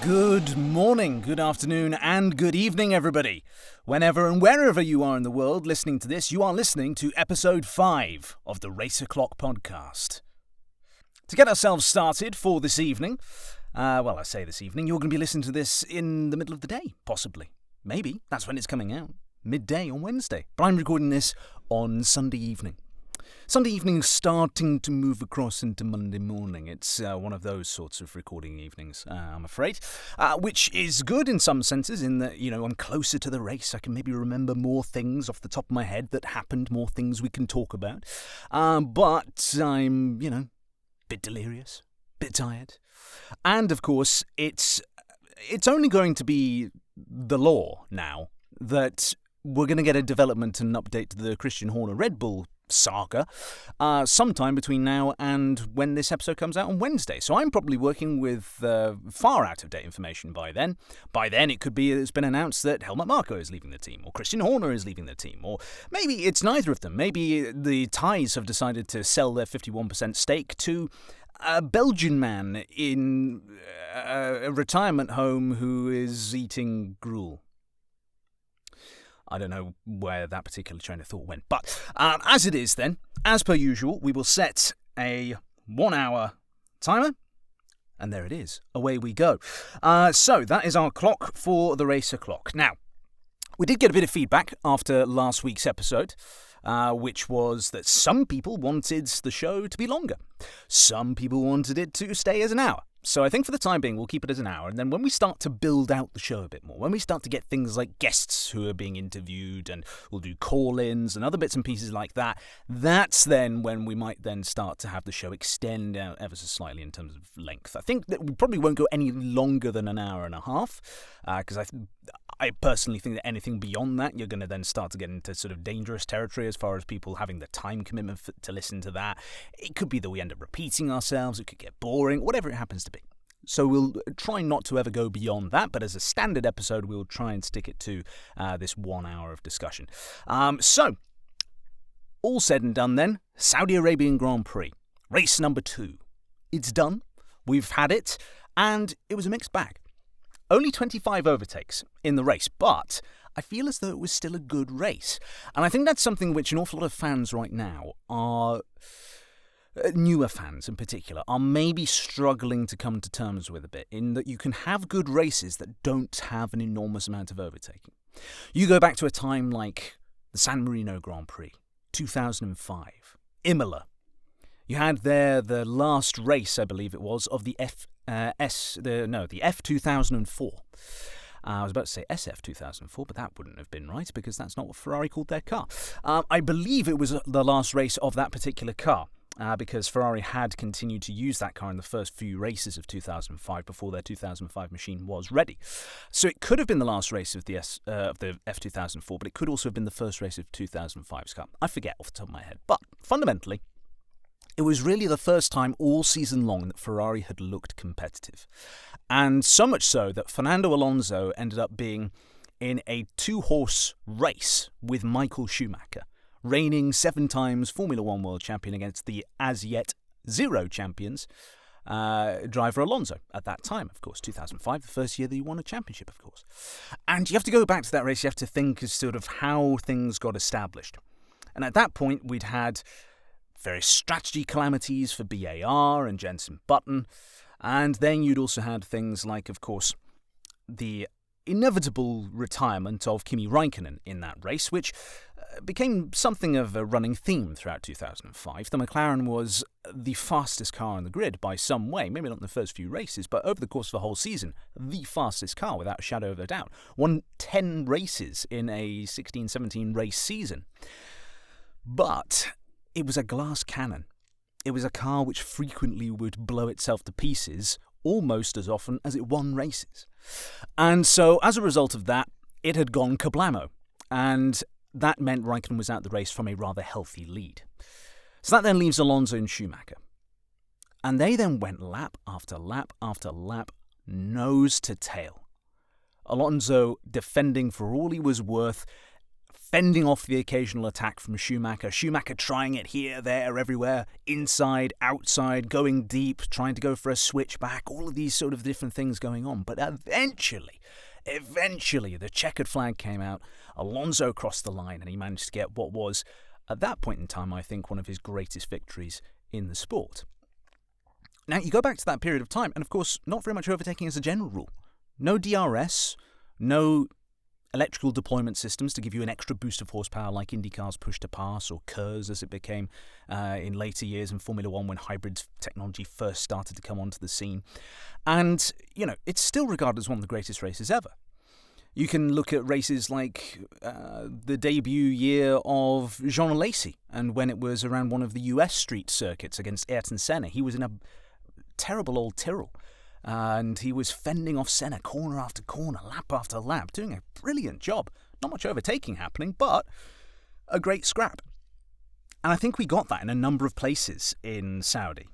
Good morning, good afternoon, and good evening, everybody. Whenever and wherever you are in the world listening to this, you are listening to episode 5 of the Race O'Clock podcast. To get ourselves started for this evening, I say this evening, you're going to be listening to this in the middle of the day, possibly. Maybe, that's when it's coming out, midday on Wednesday. But I'm recording this on Sunday evening. Sunday evening is starting to move across into Monday morning. It's one of those sorts of recording evenings, I'm afraid, which is good in some senses in that, I'm closer to the race. I can maybe remember more things off the top of my head that happened, more things we can talk about. But I'm, a bit delirious, a bit tired. And, of course, it's only going to be the law now that we're going to get a development and update to the Christian Horner Red Bull saga sometime between now and when this episode comes out on Wednesday. So I'm probably working with far out-of-date information by then. By then, it could be it's been announced that Helmut Marko is leaving the team, or Christian Horner is leaving the team, or maybe it's neither of them. Maybe the Thais have decided to sell their 51% stake to a Belgian man in a retirement home who is eating gruel. I don't know where that particular train of thought went. But as it is then, as per usual, we will set a 1-hour timer. And there it is. Away we go. So that is our clock for the Race O'Clock. Now, we did get a bit of feedback after last week's episode, which was that some people wanted the show to be longer. Some people wanted it to stay as an hour. So I think for the time being, we'll keep it as an hour. And then when we start to build out the show a bit more, when we start to get things like guests who are being interviewed and we'll do call-ins and other bits and pieces like that, that's then when we might then start to have the show extend out ever so slightly in terms of length. I think that we probably won't go any longer than an hour and a half, because I personally think that anything beyond that, you're going to then start to get into sort of dangerous territory as far as people having the time commitment to listen to that. It could be that we end up repeating ourselves. It could get boring, whatever it happens to be. So we'll try not to ever go beyond that, but as a standard episode, we'll try and stick it to this 1 hour of discussion. So, all said and done then, Saudi Arabian Grand Prix, race number 2. It's done, we've had it, and it was a mixed bag. Only 25 overtakes in the race, but I feel as though it was still a good race. And I think that's something which an awful lot of fans right now are, newer fans in particular, are maybe struggling to come to terms with a bit, in that you can have good races that don't have an enormous amount of overtaking. You go back to a time like the San Marino Grand Prix, 2005, Imola. You had there the last race, I believe it was, of the F2004. I was about to say SF2004, but that wouldn't have been right because that's not what Ferrari called their car. I believe it was the last race of that particular car. Because Ferrari had continued to use that car in the first few races of 2005 before their 2005 machine was ready. So it could have been the last race of the F2004, but it could also have been the first race of 2005's car. I forget off the top of my head. But fundamentally, it was really the first time all season long that Ferrari had looked competitive. And so much so that Fernando Alonso ended up being in a 2-horse race with Michael Schumacher, reigning 7 times Formula One world champion against the as yet 0 champions, driver Alonso at that time, of course, 2005, the first year that he won a championship, of course. And you have to go back to that race, you have to think as sort of how things got established. And at that point, we'd had various strategy calamities for BAR and Jenson Button, and then you'd also had things like, of course, the inevitable retirement of Kimi Räikkönen in that race, which became something of a running theme throughout 2005. The McLaren was the fastest car on the grid by some way, maybe not in the first few races, but over the course of the whole season, the fastest car without a shadow of a doubt. Won 10 races in a 16-17 race season. But it was a glass cannon. It was a car which frequently would blow itself to pieces almost as often as it won races. And so, as a result of that, it had gone kablamo. And that meant Raikkonen was out the race from a rather healthy lead. So that then leaves Alonso and Schumacher. And they then went lap after lap after lap, nose to tail. Alonso defending for all he was worth, fending off the occasional attack from Schumacher. Schumacher trying it here, there, everywhere, inside, outside, going deep, trying to go for a switchback, all of these sort of different things going on. But eventually, the checkered flag came out, Alonso crossed the line, and he managed to get what was, at that point in time, I think, one of his greatest victories in the sport. Now, you go back to that period of time, and of course, not very much overtaking as a general rule. No DRS, no electrical deployment systems to give you an extra boost of horsepower like IndyCar's push to pass, or KERS as it became in later years in Formula One when hybrid technology first started to come onto the scene. And, it's still regarded as one of the greatest races ever. You can look at races like the debut year of Jean Alesi, and when it was around one of the US street circuits against Ayrton Senna. He was in a terrible old Tyrrell, and he was fending off Senna corner after corner, lap after lap, doing a brilliant job. Not much overtaking happening, but a great scrap. And I think we got that in a number of places in Saudi.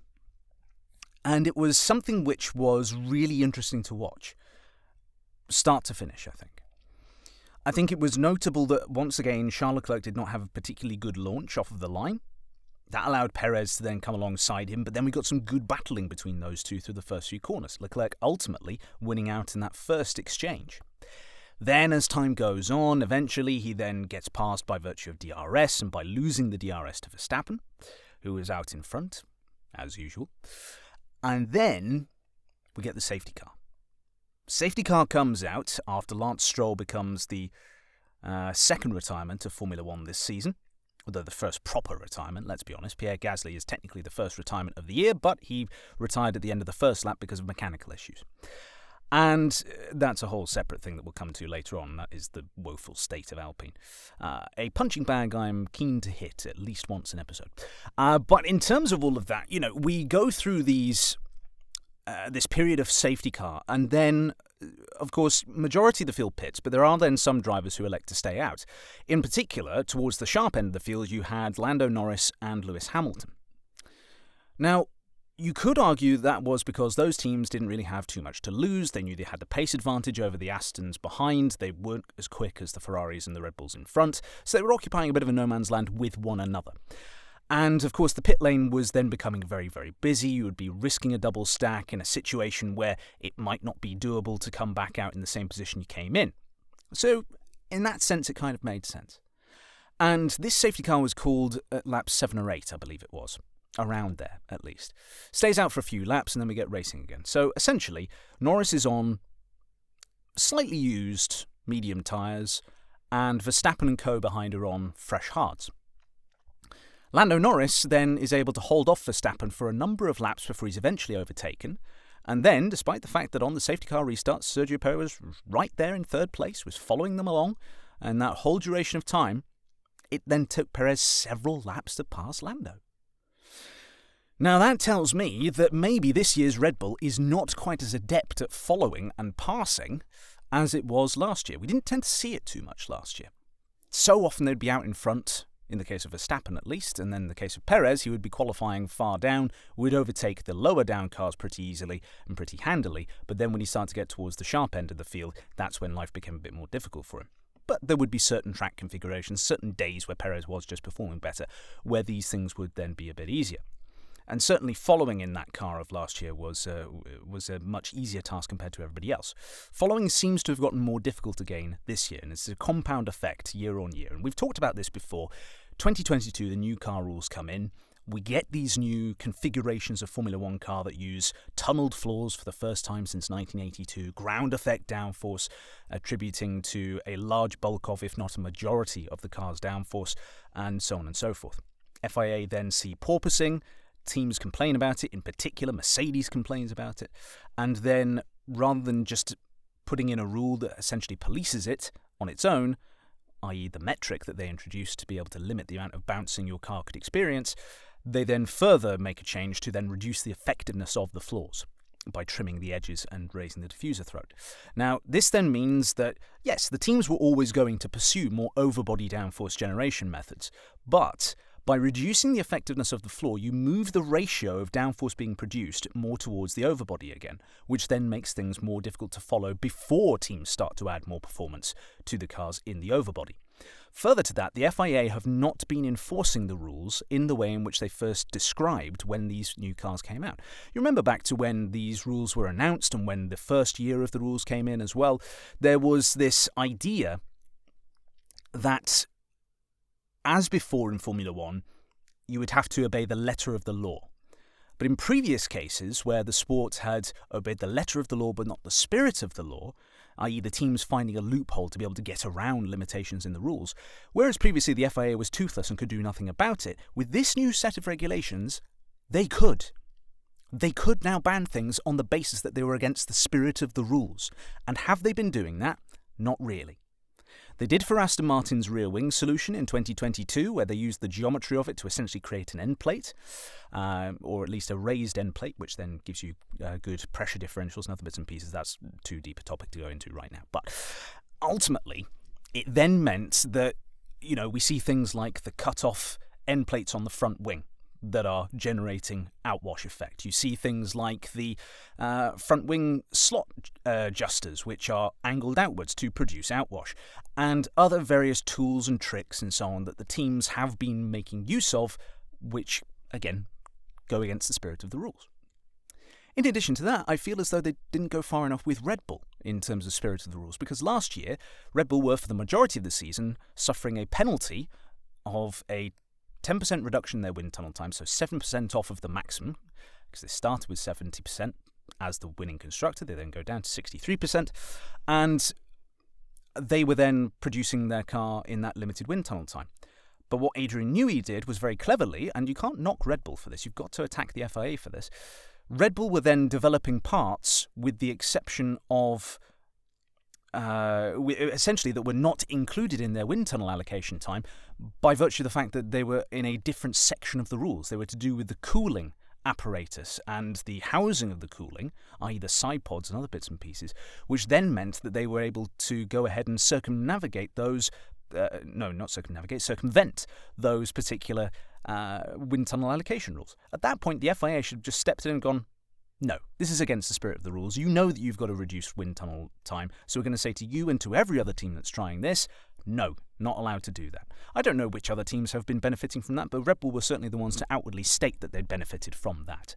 And it was something which was really interesting to watch. Start to finish, I think. I think it was notable that, once again, Charles Leclerc did not have a particularly good launch off of the line. That allowed Perez to then come alongside him, but then we got some good battling between those two through the first few corners. Leclerc ultimately winning out in that first exchange. Then, as time goes on, eventually he then gets passed by virtue of DRS and by losing the DRS to Verstappen, who is out in front, as usual. And then we get the safety car. Safety car comes out after Lance Stroll becomes the second retirement of Formula One this season. Although the first proper retirement, let's be honest. Pierre Gasly is technically the first retirement of the year, but he retired at the end of the first lap because of mechanical issues. And that's a whole separate thing that we'll come to later on. That is the woeful state of Alpine. A punching bag I'm keen to hit at least once an episode. But in terms of all of that, we go through this period of safety car, and then, of course, majority of the field pits, but there are then some drivers who elect to stay out. In particular, towards the sharp end of the field, you had Lando Norris and Lewis Hamilton. Now, you could argue that was because those teams didn't really have too much to lose. They knew they had the pace advantage over the Astons behind. They weren't as quick as the Ferraris and the Red Bulls in front, so they were occupying a bit of a no-man's land with one another. And, of course, the pit lane was then becoming very, very busy. You would be risking a double stack in a situation where it might not be doable to come back out in the same position you came in. So, in that sense, it kind of made sense. And this safety car was called at lap 7 or 8, I believe it was. Around there, at least. Stays out for a few laps, and then we get racing again. So, essentially, Norris is on slightly used medium tyres, and Verstappen and co. behind are on fresh hards. Lando Norris then is able to hold off Verstappen for a number of laps before he's eventually overtaken. And then, despite the fact that on the safety car restarts, Sergio Perez was right there in third place, was following them along, and that whole duration of time, it then took Perez several laps to pass Lando. Now that tells me that maybe this year's Red Bull is not quite as adept at following and passing as it was last year. We didn't tend to see it too much last year. So often they'd be out in front, in the case of Verstappen at least, and then in the case of Perez, he would be qualifying far down, would overtake the lower down cars pretty easily and pretty handily, but then when he started to get towards the sharp end of the field, that's when life became a bit more difficult for him. But there would be certain track configurations, certain days where Perez was just performing better, where these things would then be a bit easier. And certainly following in that car of last year was a much easier task compared to everybody else. Following seems to have gotten more difficult again this year, and it's a compound effect year on year. And we've talked about this before. 2022, the new car rules come in. We get these new configurations of Formula One car that use tunneled floors for the first time since 1982, ground effect downforce attributing to a large bulk of, if not a majority, of the car's downforce, and so on and so forth. FIA then see porpoising. Teams complain about it, in particular Mercedes complains about it, and then rather than just putting in a rule that essentially polices it on its own, i.e. the metric that they introduced to be able to limit the amount of bouncing your car could experience, they then further make a change to then reduce the effectiveness of the floors by trimming the edges and raising the diffuser throat. Now, this then means that, yes, the teams were always going to pursue more overbody downforce generation methods, but by reducing the effectiveness of the floor, you move the ratio of downforce being produced more towards the overbody again, which then makes things more difficult to follow before teams start to add more performance to the cars in the overbody. Further to that, the FIA have not been enforcing the rules in the way in which they first described when these new cars came out. You remember back to when these rules were announced and when the first year of the rules came in as well, there was this idea that, as before in Formula One, you would have to obey the letter of the law. But in previous cases where the sport had obeyed the letter of the law but not the spirit of the law, i.e. the teams finding a loophole to be able to get around limitations in the rules, whereas previously the FIA was toothless and could do nothing about it, with this new set of regulations, they could. They could now ban things on the basis that they were against the spirit of the rules. And have they been doing that? Not really. They did for Aston Martin's rear wing solution in 2022, where they used the geometry of it to essentially create an end plate, or at least a raised end plate, which then gives you good pressure differentials and other bits and pieces. That's too deep a topic to go into right now. But ultimately, it then meant that, we see things like the cut-off end plates on the front wing that are generating outwash effect. You see things like the front wing slot adjusters, which are angled outwards to produce outwash, and other various tools and tricks and so on that the teams have been making use of, which, again, go against the spirit of the rules. In addition to that, I feel as though they didn't go far enough with Red Bull in terms of spirit of the rules, because last year, Red Bull were, for the majority of the season, suffering a penalty of a 10% reduction in their wind tunnel time, so 7% off of the maximum, because they started with 70% as the winning constructor. They then go down to 63%, and they were then producing their car in that limited wind tunnel time. But what Adrian Newey did was very cleverly, and you can't knock Red Bull for this, you've got to attack the FIA for this. Red Bull were then developing parts with the exception of essentially that were not included in their wind tunnel allocation time by virtue of the fact that they were in a different section of the rules. They were to do with the cooling apparatus and the housing of the cooling, i.e. the side pods and other bits and pieces, which then meant that they were able to go ahead and circumvent those particular wind tunnel allocation rules. At that point, the FIA should have just stepped in and gone, no, this is against the spirit of the rules. You know that you've got to reduce wind tunnel time, so we're going to say to you and to every other team that's trying this, no, not allowed to do that. I don't know which other teams have been benefiting from that, but Red Bull were certainly the ones to outwardly state that they'd benefited from that.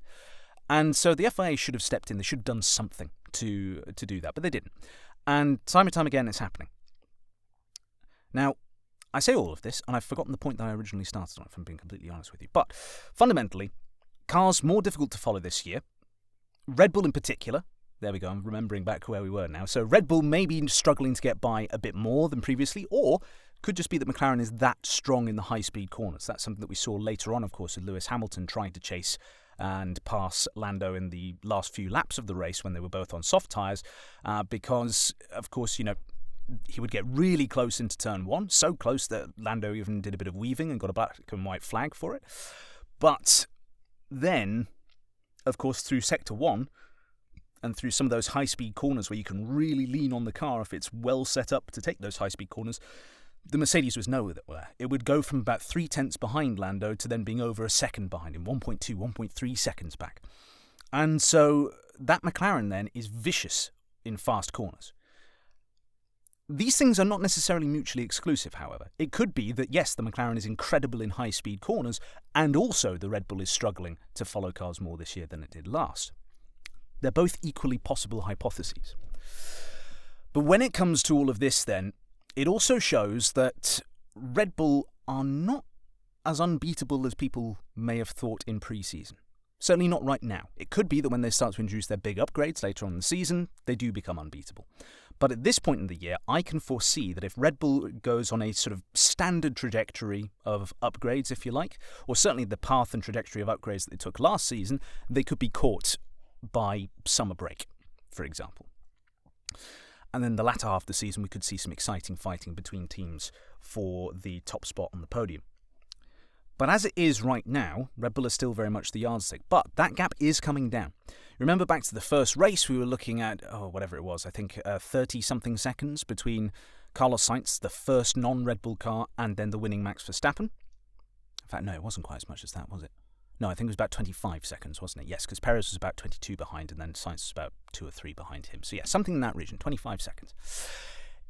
And so the FIA should have stepped in. They should have done something to do that, but they didn't. And time and time again, it's happening. Now, I say all of this, and I've forgotten the point that I originally started on, if I'm being completely honest with you. But fundamentally, cars more difficult to follow this year. Red Bull in particular, there we go, I'm remembering back where we were now. So Red Bull may be struggling to get by a bit more than previously, or could just be that McLaren is that strong in the high-speed corners. That's something that we saw later on, of course, with Lewis Hamilton trying to chase and pass Lando in the last few laps of the race when they were both on soft tyres, because, of course, he would get really close into turn one, so close that Lando even did a bit of weaving and got a black and white flag for it. But then, of course, through Sector 1 and through some of those high-speed corners where you can really lean on the car if it's well set up to take those high-speed corners, the Mercedes was nowhere. It would go from about 0.3 behind Lando to then being over a second behind him, 1.2, 1.3 seconds back. And so that McLaren then is vicious in fast corners. These things are not necessarily mutually exclusive, however. It could be that, yes, the McLaren is incredible in high-speed corners, and also the Red Bull is struggling to follow cars more this year than it did last. They're both equally possible hypotheses. But when it comes to all of this, then, it also shows that Red Bull are not as unbeatable as people may have thought in pre-season. Certainly not right now. It could be that when they start to introduce their big upgrades later on in the season, they do become unbeatable. But at this point in the year, I can foresee that if Red Bull goes on a sort of standard trajectory of upgrades, if you like, or certainly the path and trajectory of upgrades that they took last season, they could be caught by summer break, for example. And then the latter half of the season, we could see some exciting fighting between teams for the top spot on the podium. But as it is right now, Red Bull is still very much the yardstick. But that gap is coming down. Remember back to the first race, we were looking at, whatever it was, I think 30-something seconds between Carlos Sainz, the first non-Red Bull car, and then the winning Max Verstappen. In fact, no, it wasn't quite as much as that, was it? No, I think it was about 25 seconds, wasn't it? Yes, because Perez was about 22 behind, and then Sainz was about 2 or 3 behind him. So yeah, something in that region, 25 seconds.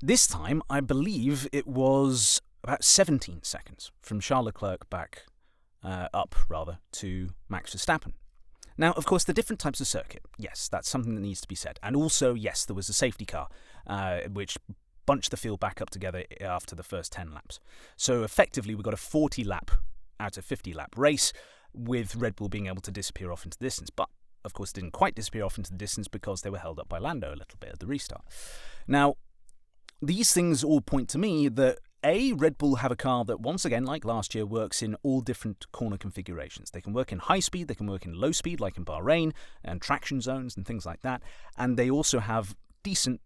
This time, I believe it was about 17 seconds from Charles Leclerc up to Max Verstappen. Now, of course, the different types of circuit, yes, that's something that needs to be said. And also, yes, there was a safety car, which bunched the field back up together after the first 10 laps. So effectively, we got a 40-lap out of 50-lap race, with Red Bull being able to disappear off into the distance. But, of course, didn't quite disappear off into the distance because they were held up by Lando a little bit at the restart. Now, these things all point to me that Red Bull have a car that, once again, like last year, works in all different corner configurations. They can work in high speed, they can work in low speed, like in Bahrain, and traction zones and things like that. And they also have decent,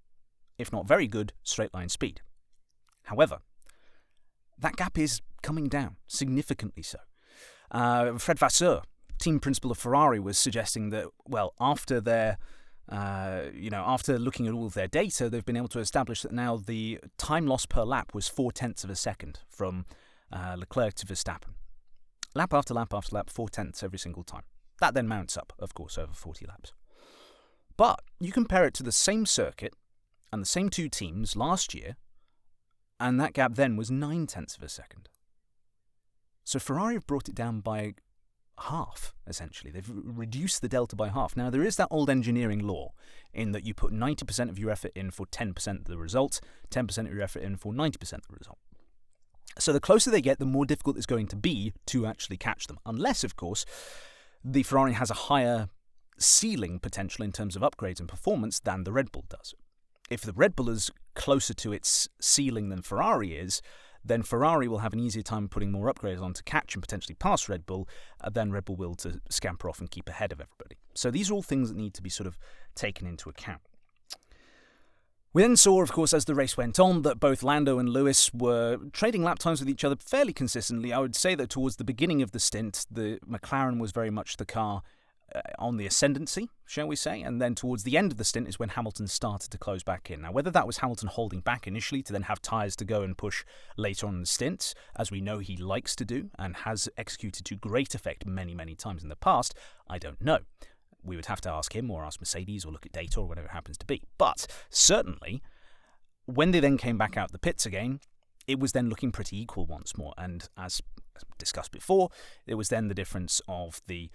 if not very good, straight line speed. However, that gap is coming down, significantly so. Fred Vasseur, team principal of Ferrari, was suggesting that, well, after looking at all of their data, they've been able to establish that now the time lost per lap was 0.4 of a second from Leclerc to Verstappen. Lap after lap after lap, 0.4 every single time. That then mounts up, of course, over 40 laps. But you compare it to the same circuit and the same two teams last year, and that gap then was 0.9 of a second. So Ferrari have brought it down by half, essentially. They've reduced the delta by half. Now, there is that old engineering law in that you put 90% of your effort in for 10% of the result, 10% of your effort in for 90% of the result. So the closer they get, the more difficult it's going to be to actually catch them. Unless, of course, the Ferrari has a higher ceiling potential in terms of upgrades and performance than the Red Bull does. If the Red Bull is closer to its ceiling than Ferrari is, then Ferrari will have an easier time putting more upgrades on to catch and potentially pass Red Bull than Red Bull will to scamper off and keep ahead of everybody. So these are all things that need to be sort of taken into account. We then saw, of course, as the race went on, that both Lando and Lewis were trading lap times with each other fairly consistently. I would say that towards the beginning of the stint, the McLaren was very much the car on the ascendancy, shall we say, and then towards the end of the stint is when Hamilton started to close back in. Now, whether that was Hamilton holding back initially to then have tyres to go and push later on in the stint, as we know he likes to do and has executed to great effect many, many times in the past, I don't know. We would have to ask him or ask Mercedes or look at data or whatever it happens to be. But certainly, when they then came back out the pits again, it was then looking pretty equal once more. And as discussed before, it was then the difference of the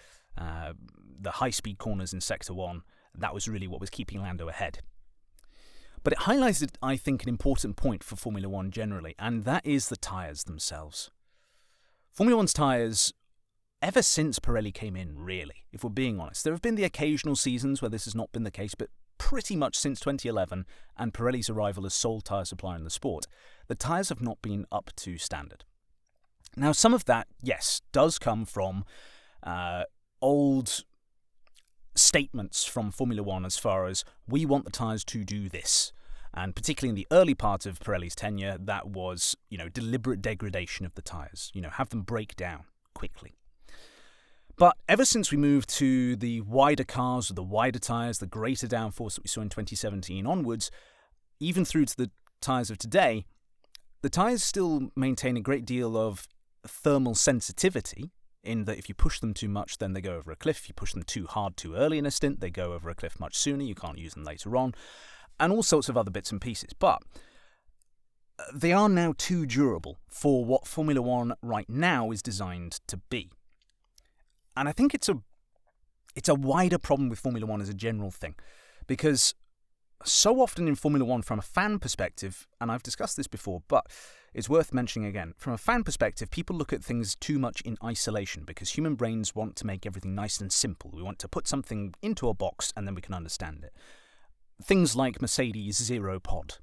high-speed corners in Sector 1. That was really what was keeping Lando ahead. But it highlighted, I think, an important point for Formula 1 generally, and that is the tyres themselves. Formula 1's tyres, ever since Pirelli came in, really, if we're being honest, there have been the occasional seasons where this has not been the case, but pretty much since 2011 and Pirelli's arrival as sole tyre supplier in the sport, the tyres have not been up to standard. Now, some of that, yes, does come from old statements from Formula 1 as far as we want the tyres to do this. And particularly in the early part of Pirelli's tenure, that was, deliberate degradation of the tyres. Have them break down quickly. But ever since we moved to the wider cars, the wider tyres, the greater downforce that we saw in 2017 onwards, even through to the tyres of today, the tyres still maintain a great deal of thermal sensitivity, in that if you push them too much, then they go over a cliff. If you push them too hard too early in a stint, they go over a cliff much sooner. You can't use them later on, and all sorts of other bits and pieces. But they are now too durable for what Formula 1 right now is designed to be. And I think it's a wider problem with Formula 1 as a general thing, because so often in Formula 1 from a fan perspective, and I've discussed this before, but it's worth mentioning again, from a fan perspective, people look at things too much in isolation because human brains want to make everything nice and simple. We want to put something into a box and then we can understand it. Things like Mercedes' zero pod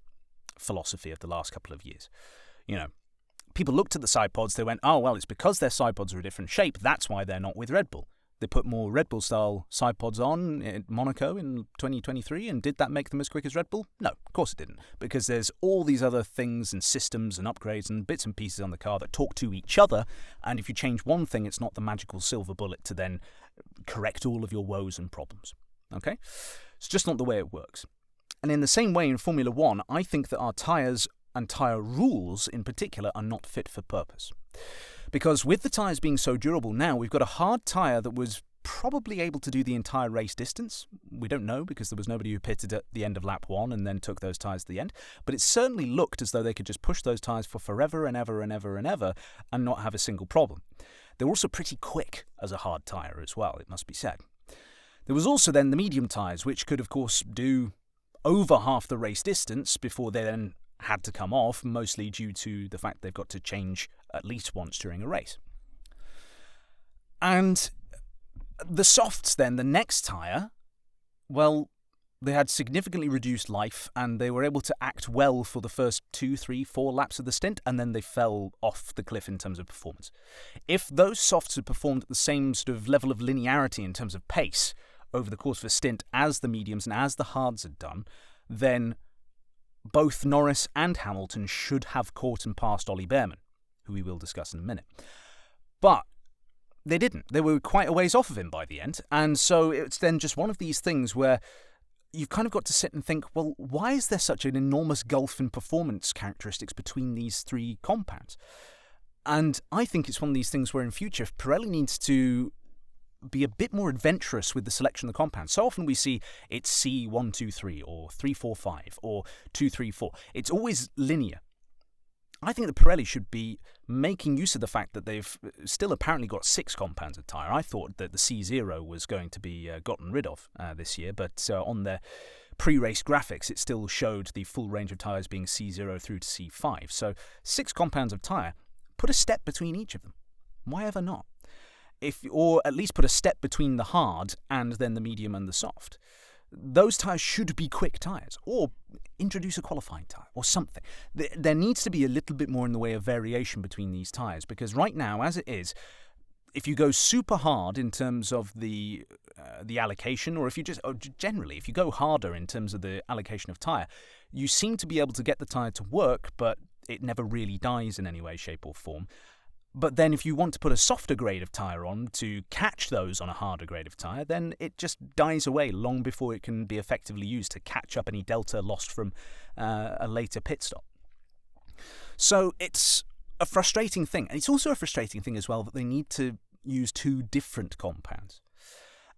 philosophy of the last couple of years. People looked at the side pods, they went, oh, well, it's because their side pods are a different shape, that's why they're not with Red Bull. They put more Red Bull-style side pods on in Monaco in 2023, and did that make them as quick as Red Bull? No, of course it didn't, because there's all these other things and systems and upgrades and bits and pieces on the car that talk to each other, and if you change one thing, it's not the magical silver bullet to then correct all of your woes and problems. Okay? It's just not the way it works. And in the same way in Formula 1, I think that our tyres and tyre rules in particular are not fit for purpose. Because with the tyres being so durable now, we've got a hard tyre that was probably able to do the entire race distance. We don't know because there was nobody who pitted at the end of lap 1 and then took those tyres to the end. But it certainly looked as though they could just push those tyres for forever and ever and ever and ever and not have a single problem. They were also pretty quick as a hard tyre as well, it must be said. There was also then the medium tyres, which could, of course, do over half the race distance before they then had to come off, mostly due to the fact they've got to change at least once during a race. And the softs then, the next tyre, well, they had significantly reduced life and they were able to act well for the first 2, 3, 4 laps of the stint, and then they fell off the cliff in terms of performance. If those softs had performed at the same sort of level of linearity in terms of pace over the course of a stint as the mediums and as the hards had done, then both Norris and Hamilton should have caught and passed Ollie Bearman, who we will discuss in a minute. But they didn't. They were quite a ways off of him by the end, and so it's then just one of these things where you've kind of got to sit and think, well, why is there such an enormous gulf in performance characteristics between these three compounds? And I think it's one of these things where in future, if Pirelli needs to be a bit more adventurous with the selection of the compounds. So often we see it's C123 or 345 or 234. It's always linear. I think that Pirelli should be making use of the fact that they've still apparently got 6 compounds of tyre. I thought that the C0 was going to be gotten rid of this year, but on their pre-race graphics it still showed the full range of tyres being C0 through to C5. So 6 compounds of tyre, put a step between each of them. Why ever not? Or at least put a step between the hard and then the medium and the soft. Those tyres should be quick tyres, or introduce a qualifying tyre, or something. There needs to be a little bit more in the way of variation between these tyres, because right now, as it is, if you go super hard in terms of the allocation, or if you generally, if you go harder in terms of the allocation of tyre, you seem to be able to get the tyre to work, but it never really dies in any way, shape, or form. But then if you want to put a softer grade of tyre on to catch those on a harder grade of tyre, then it just dies away long before it can be effectively used to catch up any delta lost from a later pit stop. So it's a frustrating thing. And it's also a frustrating thing as well that they need to use 2 different compounds.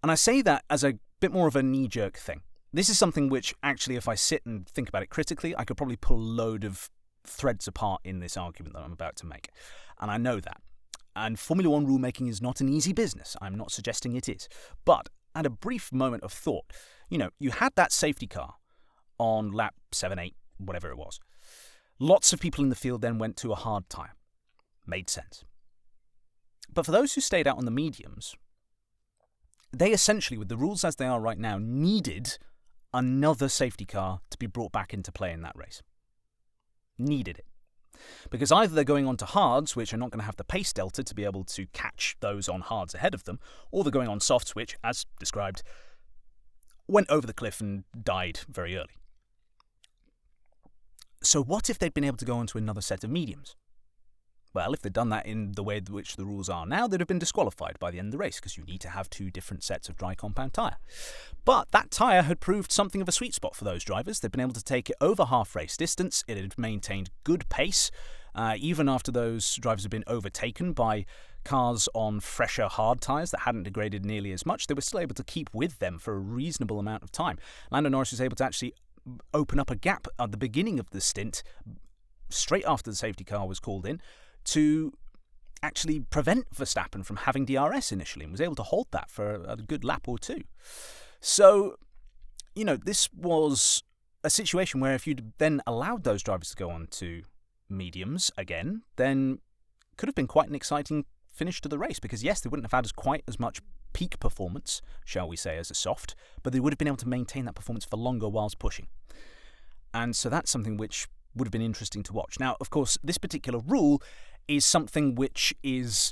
And I say that as a bit more of a knee-jerk thing. This is something which actually, if I sit and think about it critically, I could probably pull a load of threads apart in this argument that I'm about to make. And I know that. And Formula One rulemaking is not an easy business. I'm not suggesting it is. But at a brief moment of thought, you had that safety car on lap 7, 8, whatever it was. Lots of people in the field then went to a hard tyre. Made sense. But for those who stayed out on the mediums, they essentially, with the rules as they are right now, needed another safety car to be brought back into play in that race. Needed it. Because either they're going on to hards, which are not going to have the pace delta to be able to catch those on hards ahead of them, or they're going on softs, which, as described, went over the cliff and died very early. So what if they'd been able to go on to another set of mediums? Well, if they'd done that in the way in which the rules are now, they'd have been disqualified by the end of the race, because you need to have 2 different sets of dry compound tyre. But that tyre had proved something of a sweet spot for those drivers. They'd been able to take it over half race distance. It had maintained good pace, even after those drivers had been overtaken by cars on fresher hard tyres that hadn't degraded nearly as much. They were still able to keep with them for a reasonable amount of time. Lando Norris was able to actually open up a gap at the beginning of the stint, straight after the safety car was called in, to actually prevent Verstappen from having DRS initially, and was able to hold that for a good lap or 2. So, this was a situation where if you'd then allowed those drivers to go on to mediums again, then could have been quite an exciting finish to the race, because yes, they wouldn't have had quite as much peak performance, shall we say, as a soft, but they would have been able to maintain that performance for longer whilst pushing. And so that's something which would have been interesting to watch. Now, of course, this particular rule is something which is,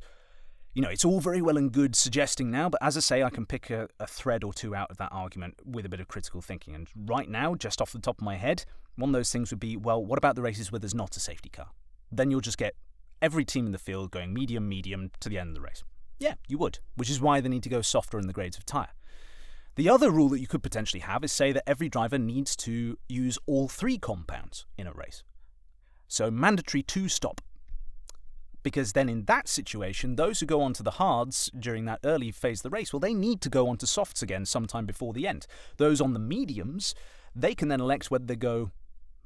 it's all very well and good suggesting now, but as I say, I can pick a thread or 2 out of that argument with a bit of critical thinking. And right now, just off the top of my head, one of those things would be, well, what about the races where there's not a safety car? Then you'll just get every team in the field going medium, medium to the end of the race. Yeah, you would, which is why they need to go softer in the grades of tyre. The other rule that you could potentially have is say that every driver needs to use all 3 compounds in a race. So mandatory 2-stop. Because then in that situation, those who go onto the hards during that early phase of the race, well, they need to go onto softs again sometime before the end. Those on the mediums, they can then elect whether they go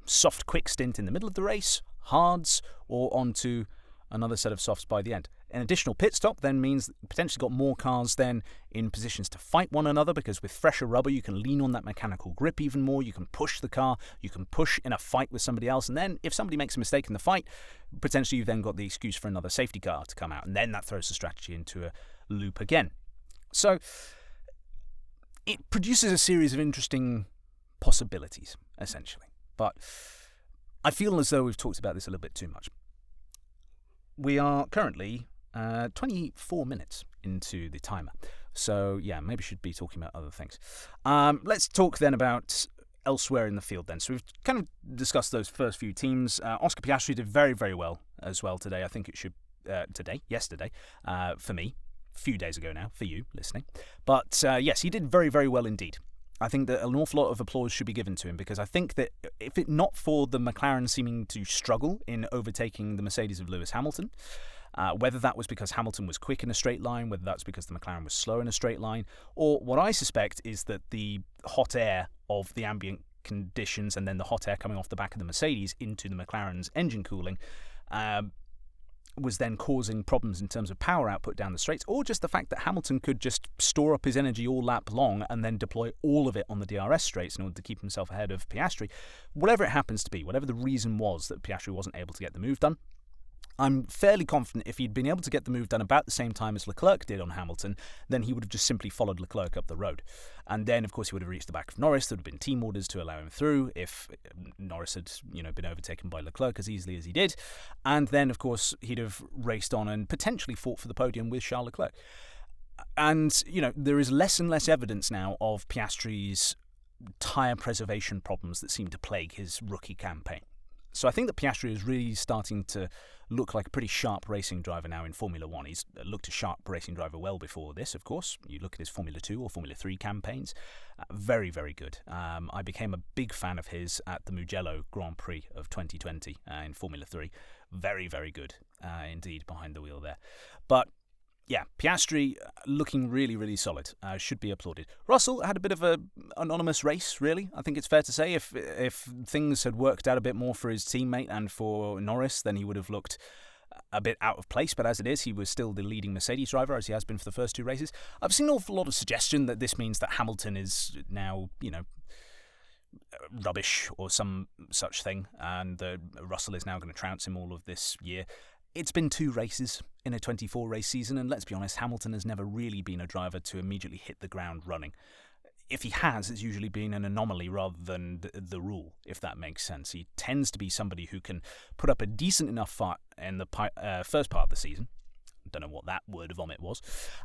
soft quick stint in the middle of the race, hards, or onto another set of softs by the end. An additional pit stop then means that potentially got more cars then in positions to fight one another, because with fresher rubber you can lean on that mechanical grip even more, you can push the car, you can push in a fight with somebody else, and then if somebody makes a mistake in the fight, potentially you've then got the excuse for another safety car to come out, and then that throws the strategy into a loop again. So it produces a series of interesting possibilities, essentially. But I feel as though we've talked about this a little bit too much. We are currently 24 minutes into the timer. So, yeah, maybe should be talking about other things. Let's talk then about elsewhere in the field then. So we've kind of discussed those first few teams. Oscar Piastri did very, very well as well today. I think it should... yesterday, for me. A few days ago now, for you listening. But, yes, he did very, very well indeed. I think that an awful lot of applause should be given to him, because I think that if it not for the McLaren seeming to struggle in overtaking the Mercedes of Lewis Hamilton, whether that was because Hamilton was quick in a straight line, whether that's because the McLaren was slow in a straight line, or what I suspect is that the hot air of the ambient conditions and then the hot air coming off the back of the Mercedes into the McLaren's engine cooling was then causing problems in terms of power output down the straights, or just the fact that Hamilton could just store up his energy all lap long and then deploy all of it on the DRS straights in order to keep himself ahead of Piastri. Whatever it happens to be, whatever the reason was that Piastri wasn't able to get the move done, I'm fairly confident if he'd been able to get the move done about the same time as Leclerc did on Hamilton, then he would have just simply followed Leclerc up the road. And then, of course, he would have reached the back of Norris. There would have been team orders to allow him through if Norris had, been overtaken by Leclerc as easily as he did. And then, of course, he'd have raced on and potentially fought for the podium with Charles Leclerc. And, there is less and less evidence now of Piastri's tyre preservation problems that seem to plague his rookie campaign. So I think that Piastri is really starting to look like a pretty sharp racing driver now in Formula 1. He's looked a sharp racing driver well before this, of course. You look at his Formula 2 or Formula 3 campaigns. Very, very good. I became a big fan of his at the Mugello Grand Prix of 2020 in Formula 3. Very, very good indeed behind the wheel there. But yeah, Piastri looking really, really solid. Should be applauded. Russell had a bit of an anonymous race, really. I think it's fair to say if things had worked out a bit more for his teammate and for Norris, then he would have looked a bit out of place. But as it is, he was still the leading Mercedes driver, as he has been for the first two races. I've seen an awful lot of suggestion that this means that Hamilton is now, rubbish or some such thing, and that Russell is now going to trounce him all of this year. It's been 2 races in a 24-race season, and let's be honest, Hamilton has never really been a driver to immediately hit the ground running. If he has, it's usually been an anomaly rather than the rule, if that makes sense. He tends to be somebody who can put up a decent enough fight in the first part of the season. Don't know what that word vomit was.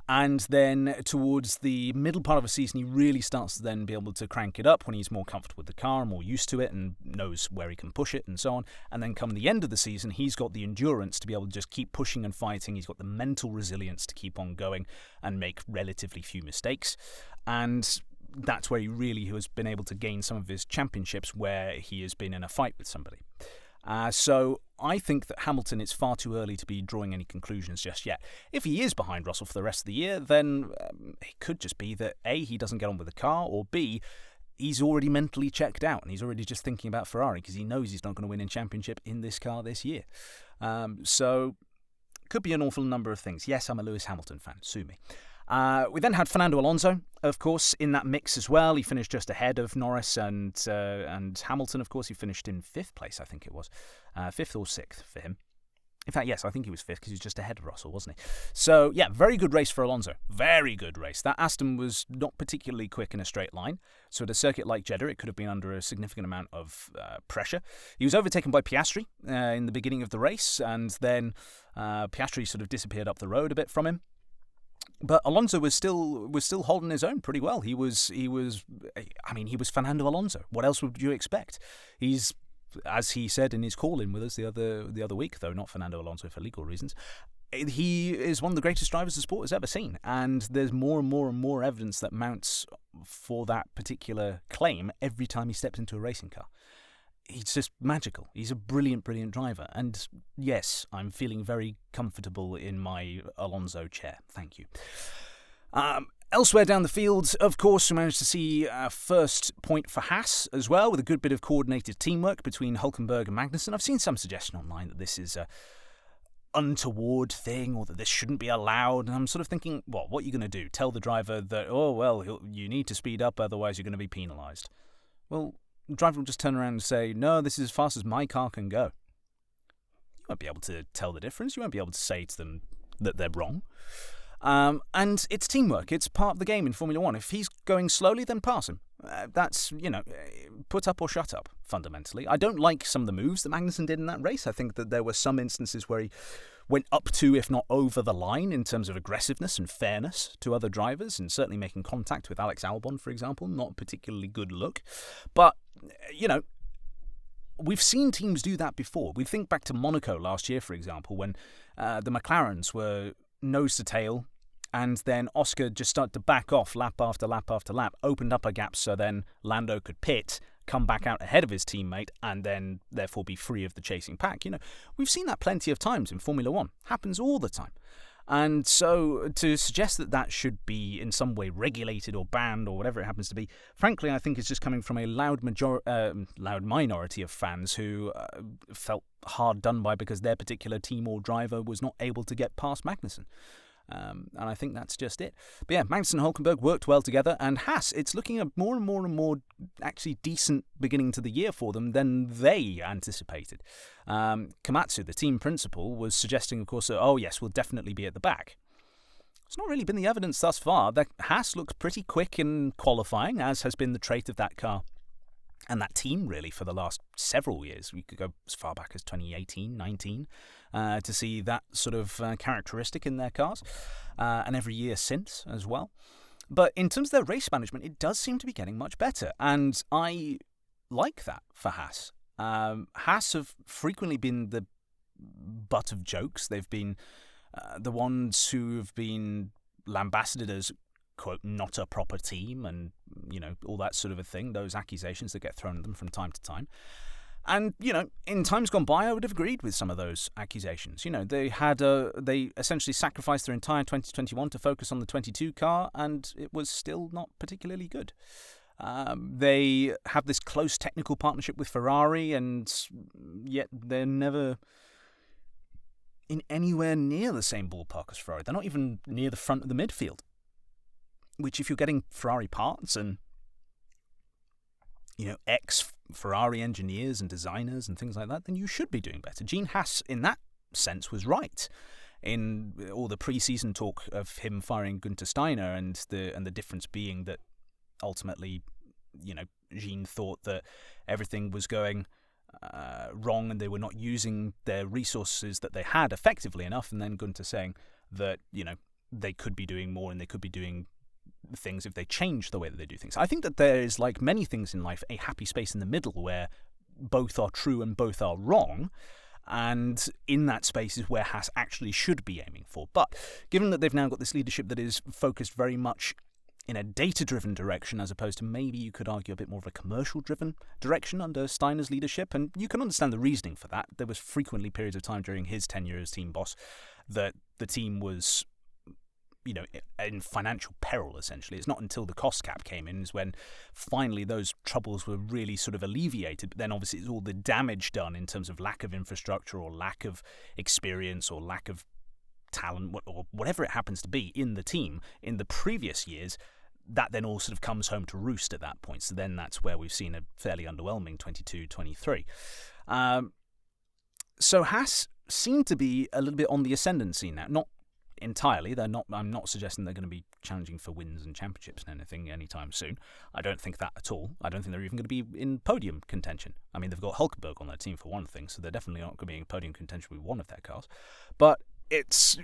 And then towards the middle part of a season, he really starts to then be able to crank it up when he's more comfortable with the car and more used to it and knows where he can push it and so on. And then come the end of the season, he's got the endurance to be able to just keep pushing and fighting. He's got the mental resilience to keep on going and make relatively few mistakes. And that's where he really has been able to gain some of his championships, where he has been in a fight with somebody. So I think that Hamilton, it's far too early to be drawing any conclusions just yet. If he is behind Russell for the rest of the year, then it could just be that A, he doesn't get on with the car, or B, he's already mentally checked out and he's already just thinking about Ferrari because he knows he's not going to win in championship in this car this year. So could be an awful number of things. Yes, I'm a Lewis Hamilton fan. Sue me. We then had Fernando Alonso, of course, in that mix as well. He finished just ahead of Norris and Hamilton, of course. He finished in 5th place, I think it was. 5th or 6th for him. In fact, yes, I think he was 5th because he was just ahead of Russell, wasn't he? So, yeah, very good race for Alonso. Very good race. That Aston was not particularly quick in a straight line. So at a circuit like Jeddah, it could have been under a significant amount of pressure. He was overtaken by Piastri in the beginning of the race, and then Piastri sort of disappeared up the road a bit from him. But Alonso was still holding his own pretty well. He was Fernando Alonso. What else would you expect? He's, as he said in his call-in with us the other week, though not Fernando Alonso for legal reasons, he is one of the greatest drivers the sport has ever seen. And there's more and more and more evidence that mounts for that particular claim every time he steps into a racing car. he's just magical. He's a brilliant, brilliant driver. And yes, I'm feeling very comfortable in my Alonso chair. Thank you. Elsewhere down the field, of course, we managed to see a first point for Haas as well, with a good bit of coordinated teamwork between Hülkenberg and Magnussen. I've seen some suggestion online that this is a untoward thing, or that this shouldn't be allowed, and I'm sort of thinking, what are you going to do? Tell the driver that, you need to speed up, otherwise you're going to be penalised. Well, the driver will just turn around and say, no, this is as fast as my car can go. You won't be able to tell the difference. You won't be able to say to them that they're wrong. And it's teamwork. It's part of the game in Formula One. If he's going slowly, then pass him. That's, put up or shut up, fundamentally. I don't like some of the moves that Magnussen did in that race. I think that there were some instances where he went up to, if not over the line, in terms of aggressiveness and fairness to other drivers, and certainly making contact with Alex Albon, for example. Not a particularly good look. But, we've seen teams do that before. We think back to Monaco last year, for example, when the McLarens were nose to tail, and then Oscar just started to back off lap after lap after lap, opened up a gap so then Lando could pit, come back out ahead of his teammate, and then therefore be free of the chasing pack. We've seen that plenty of times in Formula One. Happens all the time. And so to suggest that that should be in some way regulated or banned or whatever it happens to be, frankly, I think it's just coming from a loud minority of fans who felt hard done by because their particular team or driver was not able to get past Magnussen. And I think that's just it. But yeah, Magnussen and Hülkenberg worked well together, and Haas, it's looking a more and more and more actually decent beginning to the year for them than they anticipated. Komatsu, the team principal, was suggesting, of course, that, yes, we'll definitely be at the back. It's not really been the evidence thus far. That Haas looks pretty quick in qualifying, as has been the trait of that car and that team, really, for the last several years. We could go as far back as 2018, 19, to see that sort of characteristic in their cars, and every year since as well. But in terms of their race management, it does seem to be getting much better, and I like that for Haas. Haas have frequently been the butt of jokes. They've been the ones who have been lambasted as, quote, not a proper team, and all that sort of a thing, those accusations that get thrown at them from time to time. And in times gone by, I would have agreed with some of those accusations. They essentially sacrificed their entire 2021 to focus on the 22 car, and it was still not particularly good. They have this close technical partnership with Ferrari, and yet they're never in anywhere near the same ballpark as Ferrari. They're not even near the front of the midfield. Which, if you're getting Ferrari parts and, ex-Ferrari engineers and designers and things like that, then you should be doing better. Gene Haas, in that sense, was right in all the pre-season talk of him firing Günther Steiner, and the difference being that ultimately, Gene thought that everything was going wrong and they were not using their resources that they had effectively enough, and then Günther saying that, they could be doing more and they could be doing things if they change the way that they do things. I think that there is, like many things in life, a happy space in the middle where both are true and both are wrong, and in that space is where Haas actually should be aiming for. But given that they've now got this leadership that is focused very much in a data-driven direction, as opposed to maybe you could argue a bit more of a commercial-driven direction under Steiner's leadership, and you can understand the reasoning for that. There was frequently periods of time during his tenure as team boss that the team was in financial peril, essentially. It's not until the cost cap came in is when finally those troubles were really sort of alleviated. But then obviously it's all the damage done in terms of lack of infrastructure or lack of experience or lack of talent or whatever it happens to be in the team in the previous years. That then all sort of comes home to roost at that point. So then that's where we've seen a fairly underwhelming 22-23. So Haas seem to be a little bit on the ascendancy now. Not entirely. I'm not suggesting they're going to be challenging for wins and championships and anything anytime soon. I don't think that at all. I don't think they're even going to be in podium contention. I mean, they've got Hülkenberg on their team for one thing, so they're definitely not going to be in podium contention with one of their cars. But it's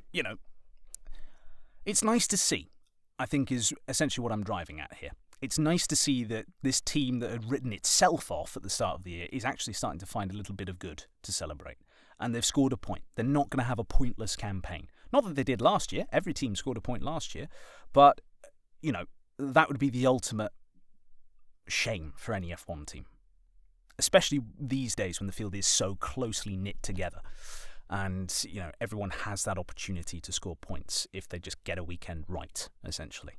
nice to see, I think, is essentially what I'm driving at here. It's nice to see that this team that had written itself off at the start of the year is actually starting to find a little bit of good to celebrate. And they've scored a point. They're not going to have a pointless campaign. Not that they did last year. Every team scored a point last year. But, that would be the ultimate shame for any F1 team. especially these days when the field is so closely knit together. And, everyone has that opportunity to score points if they just get a weekend right, essentially.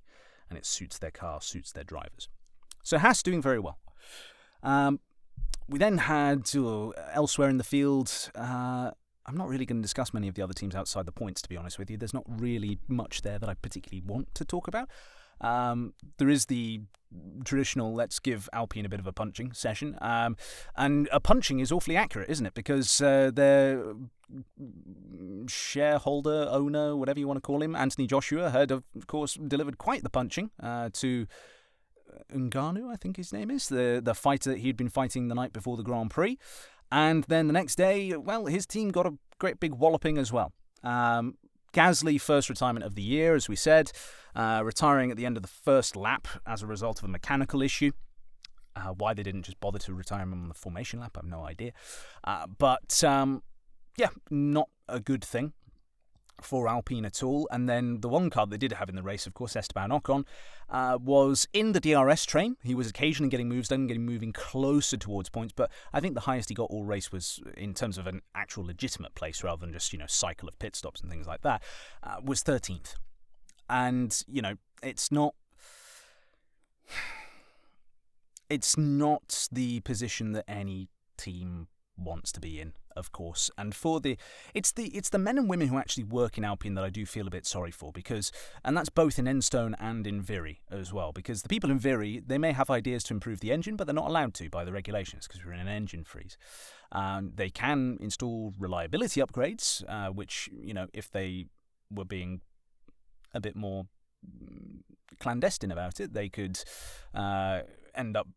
And it suits their car, suits their drivers. So Haas doing very well. We then had elsewhere in the field, I'm not really going to discuss many of the other teams outside the points, to be honest with you. There's not really much there that I particularly want to talk about. There is the traditional let's give Alpine a bit of a punching session. And a punching is awfully accurate, isn't it? Because their shareholder, owner, whatever you want to call him, Anthony Joshua, had, of course, delivered quite the punching to Ngannou, I think his name is, the fighter that he'd been fighting the night before the Grand Prix. And then the next day, well, his team got a great big walloping as well. Gasly, first retirement of the year, as we said, retiring at the end of the first lap as a result of a mechanical issue. Why they didn't just bother to retire him on the formation lap, I have no idea. But not a good thing for Alpine at all. And then the one car they did have in the race, of course, Esteban Ocon, was in the DRS train. He was occasionally getting moves done, moving closer towards points, but I think the highest he got all race was, in terms of an actual legitimate place rather than just, cycle of pit stops and things like that, was 13th. And, it's not the position that any team wants to be in, of course. And it's the men and women who actually work in Alpine that I do feel a bit sorry for, and that's both in Enstone and in Viry as well, because the people in Viry, they may have ideas to improve the engine, but they're not allowed to by the regulations because we're in an engine freeze. They can install reliability upgrades, which, if they were being a bit more clandestine about it, they could end up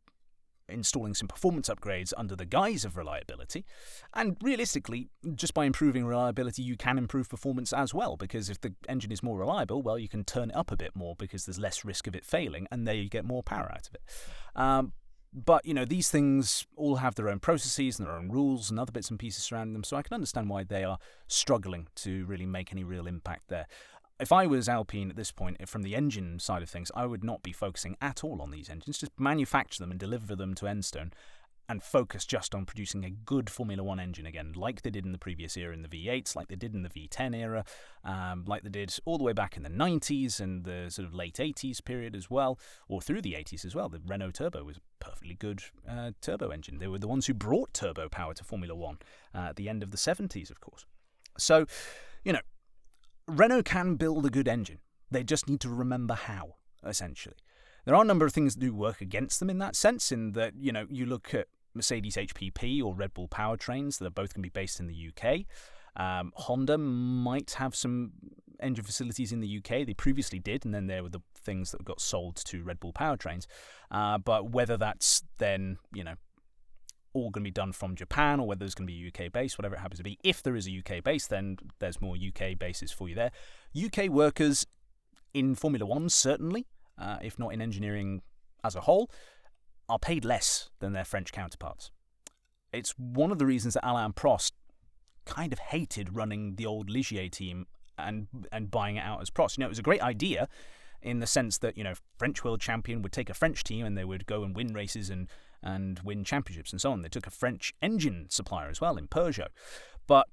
installing some performance upgrades under the guise of reliability. And realistically, just by improving reliability, you can improve performance as well, because if the engine is more reliable, well, you can turn it up a bit more because there's less risk of it failing, and there you get more power out of it. But, these things all have their own processes and their own rules and other bits and pieces surrounding them, so I can understand why they are struggling to really make any real impact there. If I was Alpine at this point, from the engine side of things, I would not be focusing at all on these engines. Just manufacture them and deliver them to Enstone and focus just on producing a good Formula One engine again, like they did in the previous era in the V8s, like they did in the V10 era, like they did all the way back in the 90s and the sort of late 80s period as well, or through the 80s as well. The Renault Turbo was a perfectly good turbo engine. They were the ones who brought turbo power to Formula One at the end of the 70s, of course. So, Renault can build a good engine. They just need to remember how, essentially. There are a number of things that do work against them in that sense, in that, you look at Mercedes HPP or Red Bull powertrains that are both going to be based in the UK. Honda might have some engine facilities in the UK. They previously did, and then there were the things that got sold to Red Bull powertrains. But whether that's then, all going to be done from Japan, or whether there's going to be UK base, whatever it happens to be. If there is a UK base, then there's more UK bases for you there. UK workers in Formula One, certainly, if not in engineering as a whole, are paid less than their French counterparts. It's one of the reasons that Alain Prost kind of hated running the old Ligier team and buying it out as Prost. It was a great idea in the sense that, French world champion would take a French team and they would go and win races and win championships and so on. They took a French engine supplier as well in Peugeot. But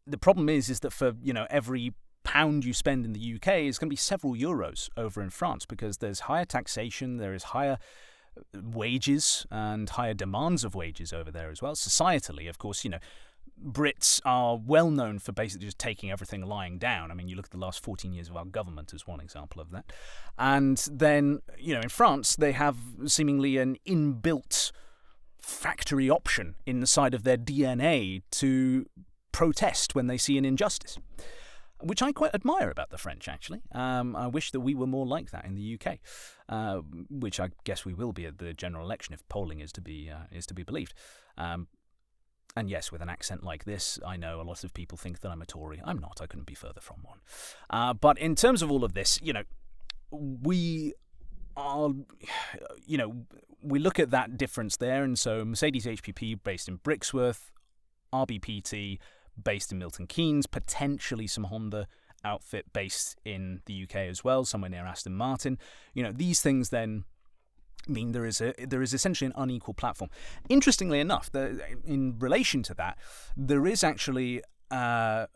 the problem is that for, every pound you spend in the UK is going to be several euros over in France, because there's higher taxation, there is higher wages and higher demands of wages over there as well. Societally, of course, Brits are well known for basically just taking everything lying down. I mean, you look at the last 14 years of our government as one example of that. And then, in France, they have seemingly an inbuilt factory option inside of their DNA to protest when they see an injustice, which I quite admire about the French, actually. I wish that we were more like that in the UK, which I guess we will be at the general election if polling is to be believed. And yes, with an accent like this, I know a lot of people think that I'm a Tory. I'm not. I couldn't be further from one. But in terms of all of this, we are, we look at that difference there. And so Mercedes HPP based in Brixworth, RBPT based in Milton Keynes, potentially some Honda outfit based in the UK as well, somewhere near Aston Martin. These things then mean there is essentially an unequal platform. Interestingly enough, in relation to that, there is actually an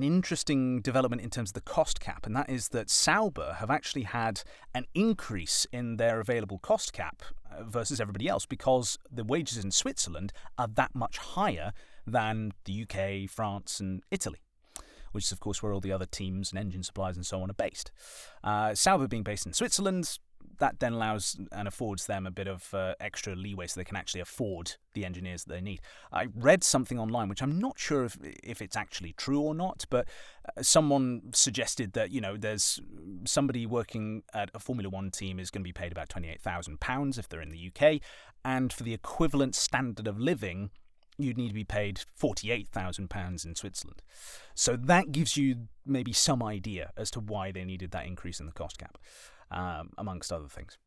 interesting development in terms of the cost cap, and that is that Sauber have actually had an increase in their available cost cap versus everybody else because the wages in Switzerland are that much higher than the UK, France, and Italy, which is, of course, where all the other teams and engine suppliers and so on are based. Sauber being based in Switzerland, that then allows and affords them a bit of extra leeway so they can actually afford the engineers that they need. I read something online, which I'm not sure if it's actually true or not, but someone suggested that, there's somebody working at a Formula One team is going to be paid about £28,000 if they're in the UK, and for the equivalent standard of living, you'd need to be paid £48,000 in Switzerland. So that gives you maybe some idea as to why they needed that increase in the cost cap, amongst other things.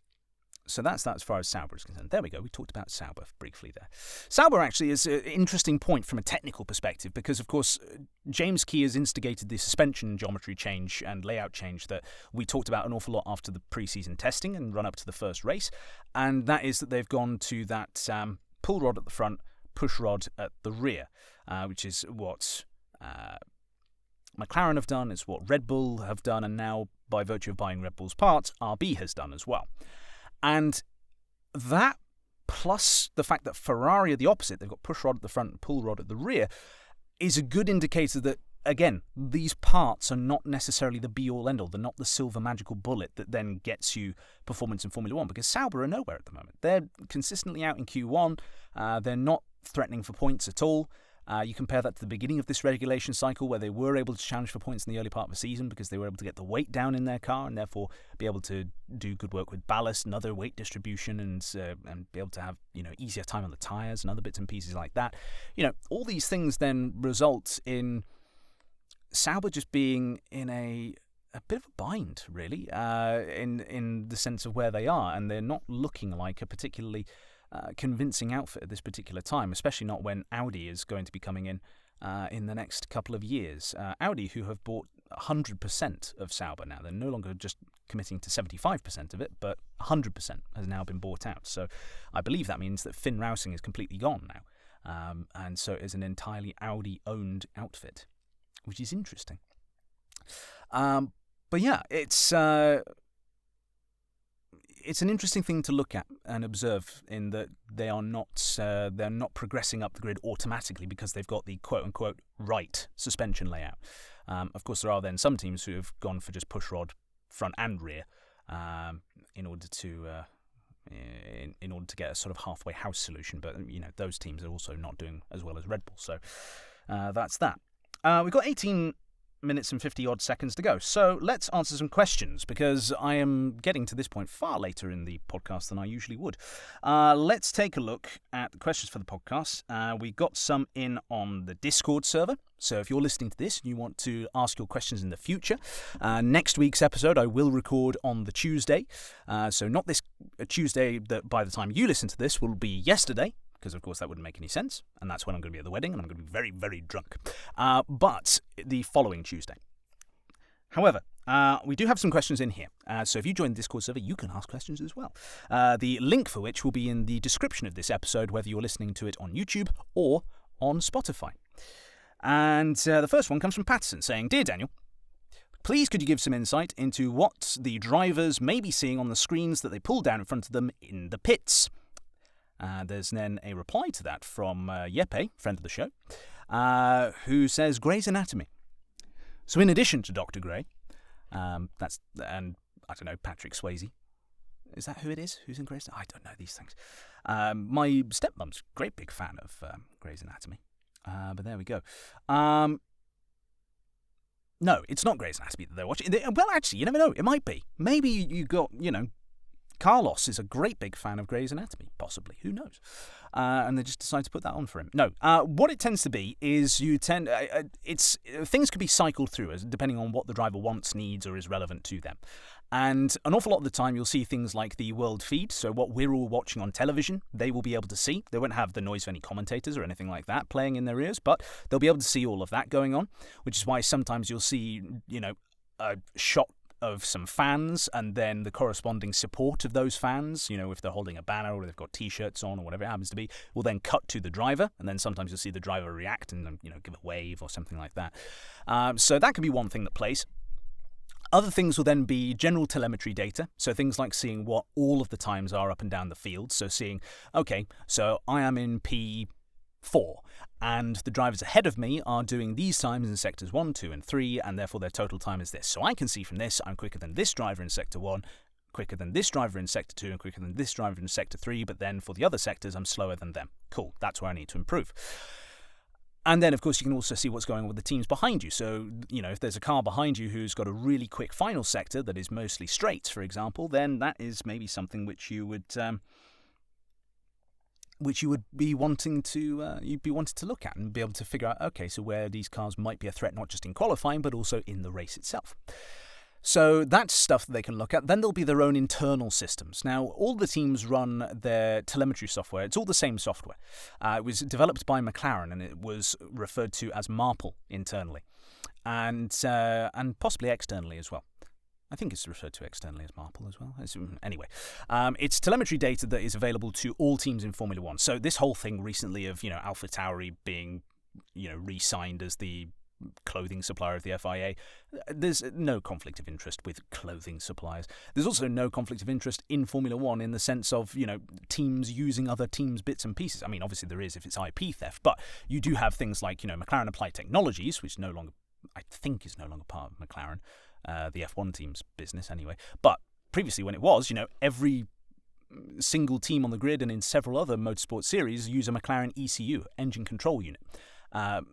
So that's as far as Sauber is concerned. There we go. We talked about Sauber briefly there. Sauber actually is an interesting point from a technical perspective because, of course, James Key has instigated the suspension geometry change and layout change that we talked about an awful lot after the pre-season testing and run up to the first race. And that is that they've gone to that pull rod at the front, push rod at the rear, which is what McLaren have done, it's what Red Bull have done, and now, by virtue of buying Red Bull's parts, RB has done as well. And that, plus the fact that Ferrari are the opposite, they've got push rod at the front and pull rod at the rear, is a good indicator that, again, these parts are not necessarily the be-all, end-all. They're not the silver magical bullet that then gets you performance in Formula One, because Sauber are nowhere at the moment. They're consistently out in Q1. They're not threatening for points at all. You compare that to the beginning of this regulation cycle where they were able to challenge for points in the early part of the season because they were able to get the weight down in their car and therefore be able to do good work with ballast and other weight distribution and be able to have easier time on the tyres and other bits and pieces like that. All these things then result in Sauber just being in a bit of a bind, really, in the sense of where they are, and they're not looking like a particularly convincing outfit at this particular time, especially not when Audi is going to be coming in the next couple of years. Audi, who have bought 100% of Sauber now. They're no longer just committing to 75% of it, but 100% has now been bought out. So I believe that means that Finn Rausing is completely gone now. And so it is an entirely Audi-owned outfit, which is interesting. But yeah, it's an interesting thing to look at and observe in that they're not progressing up the grid automatically because they've got the quote-unquote right suspension layout. Of course, there are then some teams who have gone for just push rod front and rear in order to get a sort of halfway house solution. But those teams are also not doing as well as Red Bull. So that's that. We've got 18 minutes and 50-odd seconds to go. So let's answer some questions, because I am getting to this point far later in the podcast than I usually would. Let's take a look at the questions for the podcast. We got some in on the Discord server. So if you're listening to this and you want to ask your questions in the future, next week's episode I will record on the Tuesday. So not this Tuesday that by the time you listen to this will be yesterday, because, of course, that wouldn't make any sense, and that's when I'm going to be at the wedding, and I'm going to be very, very drunk. But the following Tuesday. However, we do have some questions in here, so if you join the Discord server, you can ask questions as well. The link for which will be in the description of this episode, whether you're listening to it on YouTube or on Spotify. And the first one comes from Patterson, saying, "Dear Daniel, please could you give some insight into what the drivers may be seeing on the screens that they pull down in front of them in the pits?" There's then a reply to that from Yeppe, friend of the show, who says Grey's Anatomy. So in addition to Dr. Grey, and I don't know, Patrick Swayze. Is that who it is? Who's in Grey's Anatomy? I don't know these things. My stepmom's a great big fan of Grey's Anatomy. But there we go. No, it's not Grey's Anatomy that they're watching. Well, actually, you never know. It might be. Maybe you got, Carlos is a great big fan of Grey's Anatomy, possibly. Who knows? And they just decide to put that on for him. No, what it tends to be is things can be cycled through depending on what the driver wants, needs, or is relevant to them. And an awful lot of the time you'll see things like the world feed, so what we're all watching on television, they will be able to see. They won't have the noise of any commentators or anything like that playing in their ears, but they'll be able to see all of that going on, which is why sometimes you'll see, a shot of some fans and then the corresponding support of those fans, if they're holding a banner or they've got T-shirts on or whatever it happens to be, will then cut to the driver, and then sometimes you'll see the driver react and give a wave or something like that. So that could be one thing that plays. Other things will then be general telemetry data, so things like seeing what all of the times are up and down the field. So seeing, okay, so I am in P4, and the drivers ahead of me are doing these times in sectors 1, 2, and 3, and therefore their total time is this. So I can see from this, I'm quicker than this driver in sector 1, quicker than this driver in sector 2, and quicker than this driver in sector 3, but then for the other sectors, I'm slower than them. Cool, that's where I need to improve. And then, of course, you can also see what's going on with the teams behind you. So, if there's a car behind you who's got a really quick final sector that is mostly straight, for example, then that is maybe something which you would be wanting to look at and be able to figure out, okay, so where these cars might be a threat, not just in qualifying, but also in the race itself. So that's stuff that they can look at. Then there'll be their own internal systems. Now, all the teams run their telemetry software. It's all the same software. It was developed by McLaren, and it was referred to as Marple internally, and possibly externally as well. I think it's referred to externally as Marple as well. Anyway, it's telemetry data that is available to all teams in Formula One. So this whole thing recently of AlphaTauri being re-signed as the clothing supplier of the FIA, there's no conflict of interest with clothing suppliers. There's also no conflict of interest in Formula One in the sense of teams using other teams' bits and pieces. I mean, obviously there is if it's IP theft, but you do have things like McLaren Applied Technologies, which I think is no longer part of McLaren, the F1 team's business anyway. But previously, when it was, every single team on the grid and in several other motorsport series use a McLaren ECU, engine control unit.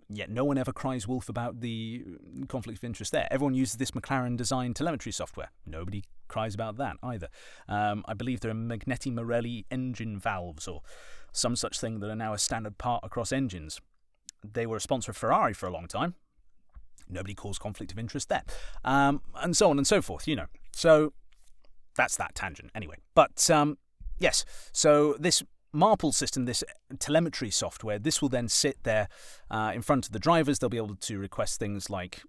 Yet no one ever cries wolf about the conflict of interest there. Everyone uses this McLaren-designed telemetry software. Nobody cries about that either. I believe there are Magneti Marelli engine valves or some such thing that are now a standard part across engines. They were a sponsor of Ferrari for a long time. Nobody calls conflict of interest there. And so on and so forth, So that's that tangent anyway. But yes, so this Marple system, this telemetry software, this will then sit there in front of the drivers. They'll be able to request things like,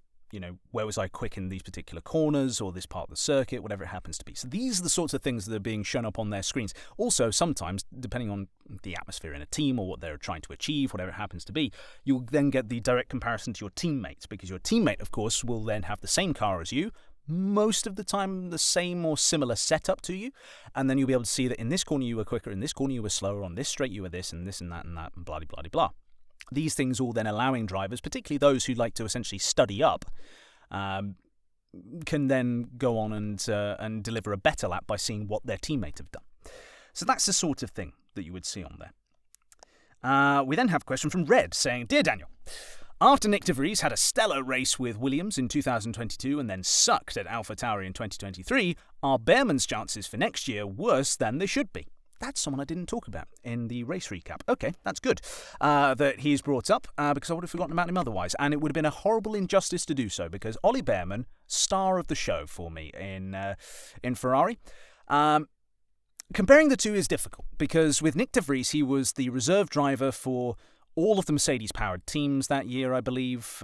where was I quick in these particular corners or this part of the circuit, whatever it happens to be. So these are the sorts of things that are being shown up on their screens. Also, sometimes, depending on the atmosphere in a team or what they're trying to achieve, whatever it happens to be, you'll then get the direct comparison to your teammates, because your teammate, of course, will then have the same car as you, most of the time the same or similar setup to you, and then you'll be able to see that in this corner you were quicker, in this corner you were slower, on this straight you were this and that, and blah, blah, blah, blah. These things all then allowing drivers, particularly those who like to essentially study up, can then go on and deliver a better lap by seeing what their teammate have done. So that's the sort of thing that you would see on there. We then have a question from Red saying, Dear Daniel, after Nick de Vries had a stellar race with Williams in 2022 and then sucked at AlphaTauri in 2023, are Bearman's chances for next year worse than they should be? That's someone I didn't talk about in the race recap. Okay, that's good that he's brought up because I would have forgotten about him otherwise. And it would have been a horrible injustice to do so because Ollie Bearman, star of the show for me in Ferrari. Comparing the two is difficult because with Nick de Vries, he was the reserve driver for all of the Mercedes-powered teams that year, I believe,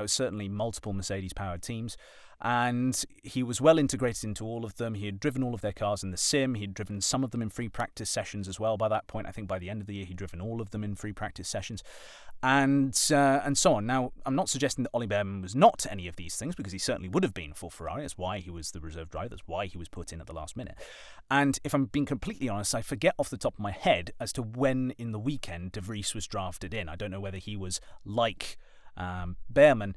certainly multiple Mercedes-powered teams. And he was well integrated into all of them. He had driven all of their cars in the sim. He'd driven some of them in free practice sessions as well by that point. I think by the end of the year, he'd driven all of them in free practice sessions. And so on. Now, I'm not suggesting that Ollie Bearman was not any of these things, because he certainly would have been for Ferrari. That's why he was the reserve driver. That's why he was put in at the last minute. And if I'm being completely honest, I forget off the top of my head as to when in the weekend de Vries was drafted in. I don't know whether he was like Bearman,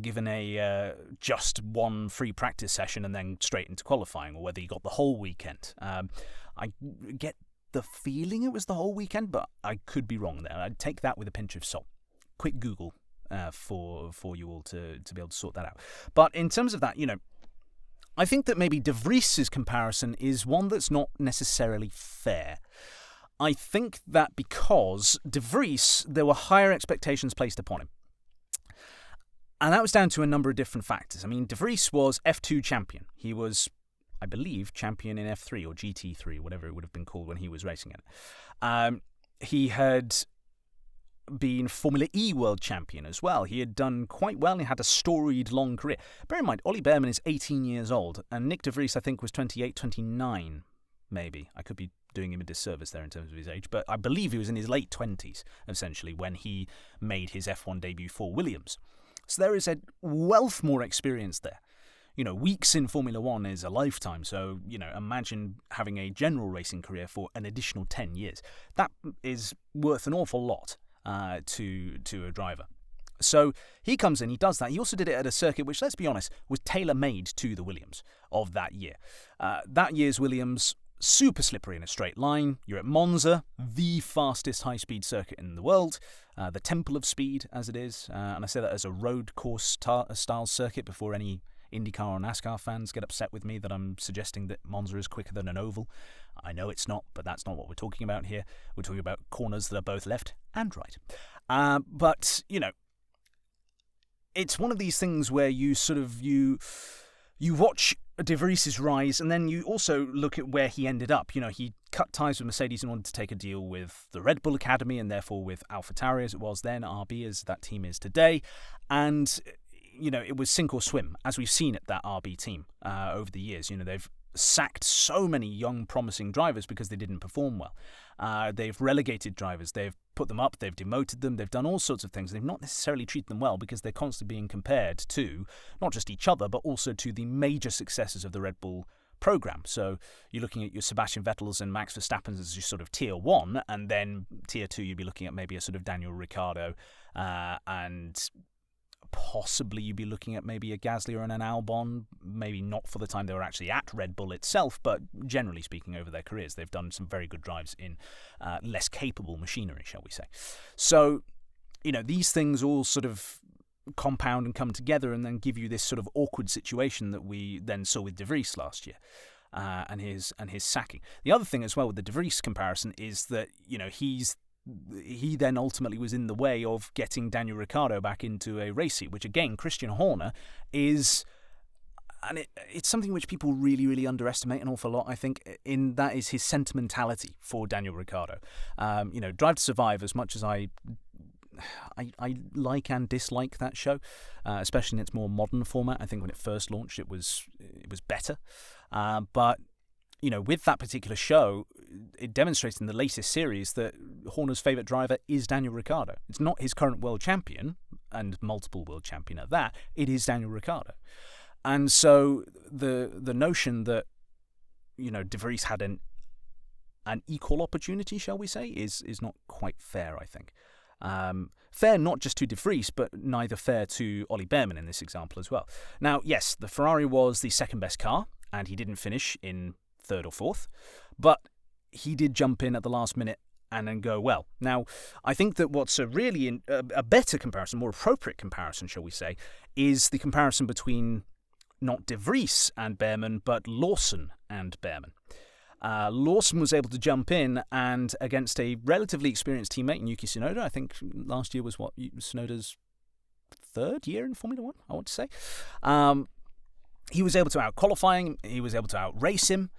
given a just one free practice session and then straight into qualifying, or whether he got the whole weekend. I get the feeling it was the whole weekend, but I could be wrong there. I'd take that with a pinch of salt. Quick Google for you all to be able to sort that out. But in terms of that, I think that maybe de Vries' comparison is one that's not necessarily fair. I think that because de Vries, there were higher expectations placed upon him. And that was down to a number of different factors. I mean, de Vries was F2 champion. He was, I believe, champion in F3 or GT3, whatever it would have been called when he was racing in it. He had been Formula E world champion as well. He had done quite well and had a storied long career. Bear in mind, Ollie Bearman is 18 years old, and Nick De Vries, I think, was 28, 29, maybe. I could be doing him a disservice there in terms of his age, but I believe he was in his late 20s, essentially, when he made his F1 debut for Williams. So there is a wealth more experience there. Weeks in Formula One is a lifetime, so, imagine having a general racing career for an additional 10 years. That is worth an awful lot to a driver. So he comes in, he does that. He also did it at a circuit which, let's be honest, was tailor-made to the Williams of that year. That year's Williams, super slippery in a straight line. You're at Monza, the fastest high-speed circuit in the world, the temple of speed, as it is. And I say that as a road course style circuit before any IndyCar or NASCAR fans get upset with me that I'm suggesting that Monza is quicker than an oval. I know it's not, but that's not what we're talking about here. We're talking about corners that are both left and right. But it's one of these things where you watch De Vries' rise, and then you also look at where he ended up. He cut ties with Mercedes in order to take a deal with the Red Bull Academy, and therefore with AlphaTauri as it was then, RB as that team is today. And it was sink or swim, as we've seen at that RB team over the years. They've sacked so many young, promising drivers because they didn't perform well. They've relegated drivers. They've put them up. They've demoted them. They've done all sorts of things. They've not necessarily treated them well because they're constantly being compared to not just each other, but also to the major successes of the Red Bull program. So you're looking at your Sebastian Vettels and Max Verstappen as your sort of tier 1, and then tier 2 you'd be looking at maybe a sort of Daniel Ricciardo and possibly you'd be looking at maybe a Gasly or an Albon, maybe not for the time they were actually at Red Bull itself, but generally speaking over their careers, they've done some very good drives in less capable machinery, shall we say. So, these things all sort of compound and come together and then give you this sort of awkward situation that we then saw with De Vries last year. And his sacking. The other thing as well with the De Vries comparison is that, he then ultimately was in the way of getting Daniel Ricciardo back into a race seat, which again, Christian Horner is, and it's something which people really, really underestimate an awful lot, I think, in that is his sentimentality for Daniel Ricciardo. Drive to Survive, as much as I like and dislike that show, especially in its more modern format. I think when it first launched, it was better. But with that particular show, it demonstrates in the latest series that Horner's favourite driver is Daniel Ricciardo. It's not his current world champion, and multiple world champion at that. It is Daniel Ricciardo. And so the notion that, De Vries had an equal opportunity, shall we say, is not quite fair, I think. Fair not just to De Vries, but neither fair to Ollie Bearman in this example as well. Now, yes, the Ferrari was the second best car, and he didn't finish in third or fourth, but he did jump in at the last minute and then go well. Now, I think that what's a really a better comparison, more appropriate comparison, shall we say, is the comparison between not De Vries and Bearman, but Lawson and Bearman. Lawson was able to jump in and against a relatively experienced teammate, Yuki Tsunoda. I think last year was Tsunoda's third year in Formula One, I want to say. He was able to out-qualify him, he was able to out-race him,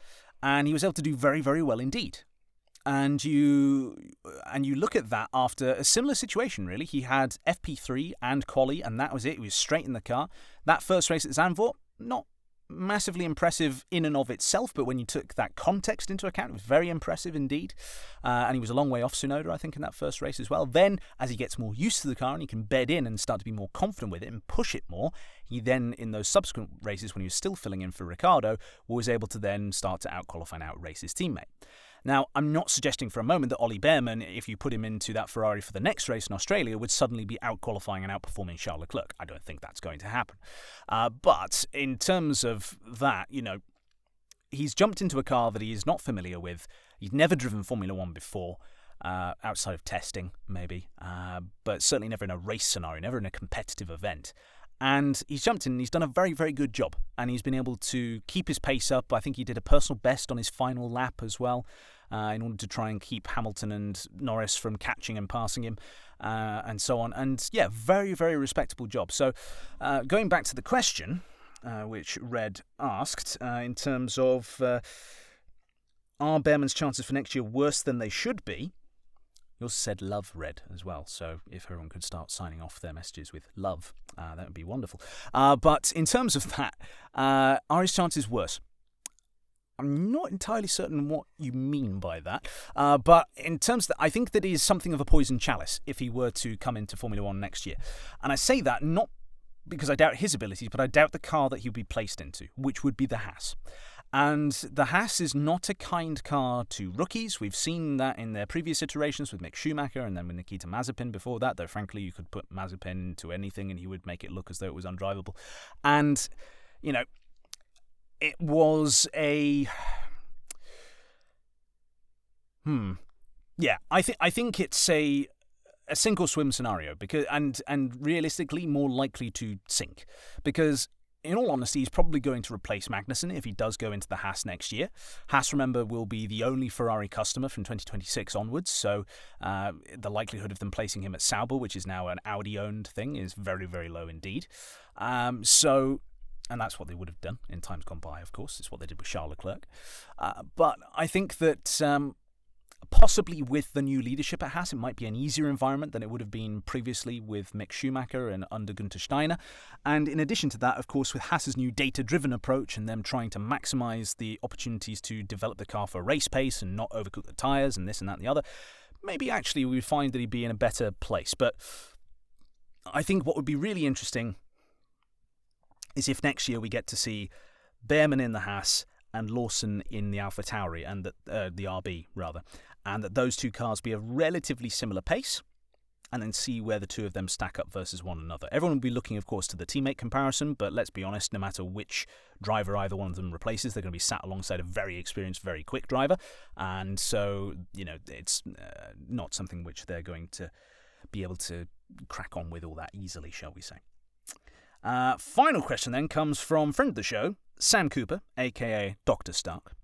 and he was able to do very, very well indeed. And you look at that after a similar situation, really. He had FP3 and quali, and that was it. He was straight in the car. That first race at Zandvoort, not massively impressive in and of itself, but when you took that context into account, it was very impressive indeed. And he was a long way off Tsunoda, I think, in that first race as well. Then, as he gets more used to the car and he can bed in and start to be more confident with it and push it more, he then, in those subsequent races when he was still filling in for Ricciardo, was able to then start to out-qualify and out-race his teammate. Now, I'm not suggesting for a moment that Ollie Bearman, if you put him into that Ferrari for the next race in Australia, would suddenly be out-qualifying and outperforming Charles Leclerc. I don't think that's going to happen. But in terms of that, he's jumped into a car that he is not familiar with. He's never driven Formula One before, outside of testing, maybe, but certainly never in a race scenario, never in a competitive event. And he's jumped in and he's done a very, very good job. And he's been able to keep his pace up. I think he did a personal best on his final lap as well, in order to try and keep Hamilton and Norris from catching and passing him, and so on. And yeah, very, very respectable job. So going back to the question, which Red asked, in terms of are Bearman's chances for next year worse than they should be? He also said love red as well, so if everyone could start signing off their messages with love, that would be wonderful. But in terms of that, are his chances worse? I'm not entirely certain what you mean by that, but in terms of that, I think that he is something of a poison chalice if he were to come into Formula One next year. And I say that not because I doubt his abilities, but I doubt the car that he would be placed into, which would be the Haas. And the Haas is not a kind car to rookies. We've seen that in their previous iterations with Mick Schumacher and then with Nikita Mazepin before that, though frankly you could put Mazepin into anything and he would make it look as though it was undrivable. And, you know, it was a... Yeah, I think it's a sink or swim scenario, because and realistically more likely to sink, because in all honesty, he's probably going to replace Magnussen if he does go into the Haas next year. Haas, remember, will be the only Ferrari customer from 2026 onwards, so the likelihood of them placing him at Sauber, which is now an Audi-owned thing, is very, very low indeed. And that's what they would have done in times gone by, of course. It's what they did with Charles Leclerc. But I think that possibly with the new leadership at Haas, it might be an easier environment than it would have been previously with Mick Schumacher and under Günther Steiner. And in addition to that, of course, with Haas's new data-driven approach and them trying to maximise the opportunities to develop the car for race pace and not overcook the tyres and this and that and the other, maybe actually we would find that he'd be in a better place. But I think what would be really interesting is if next year we get to see Behrman in the Haas and Lawson in the AlphaTauri, and the RB rather, and that those two cars be a relatively similar pace, and then see where the two of them stack up versus one another. Everyone will be looking, of course, to the teammate comparison, but let's be honest, no matter which driver either one of them replaces, they're going to be sat alongside a very experienced, very quick driver, and so, you know, it's not something which they're going to be able to crack on with all that easily, shall we say. Final question then comes from friend of the show, Sam Cooper, aka Dr. Stark.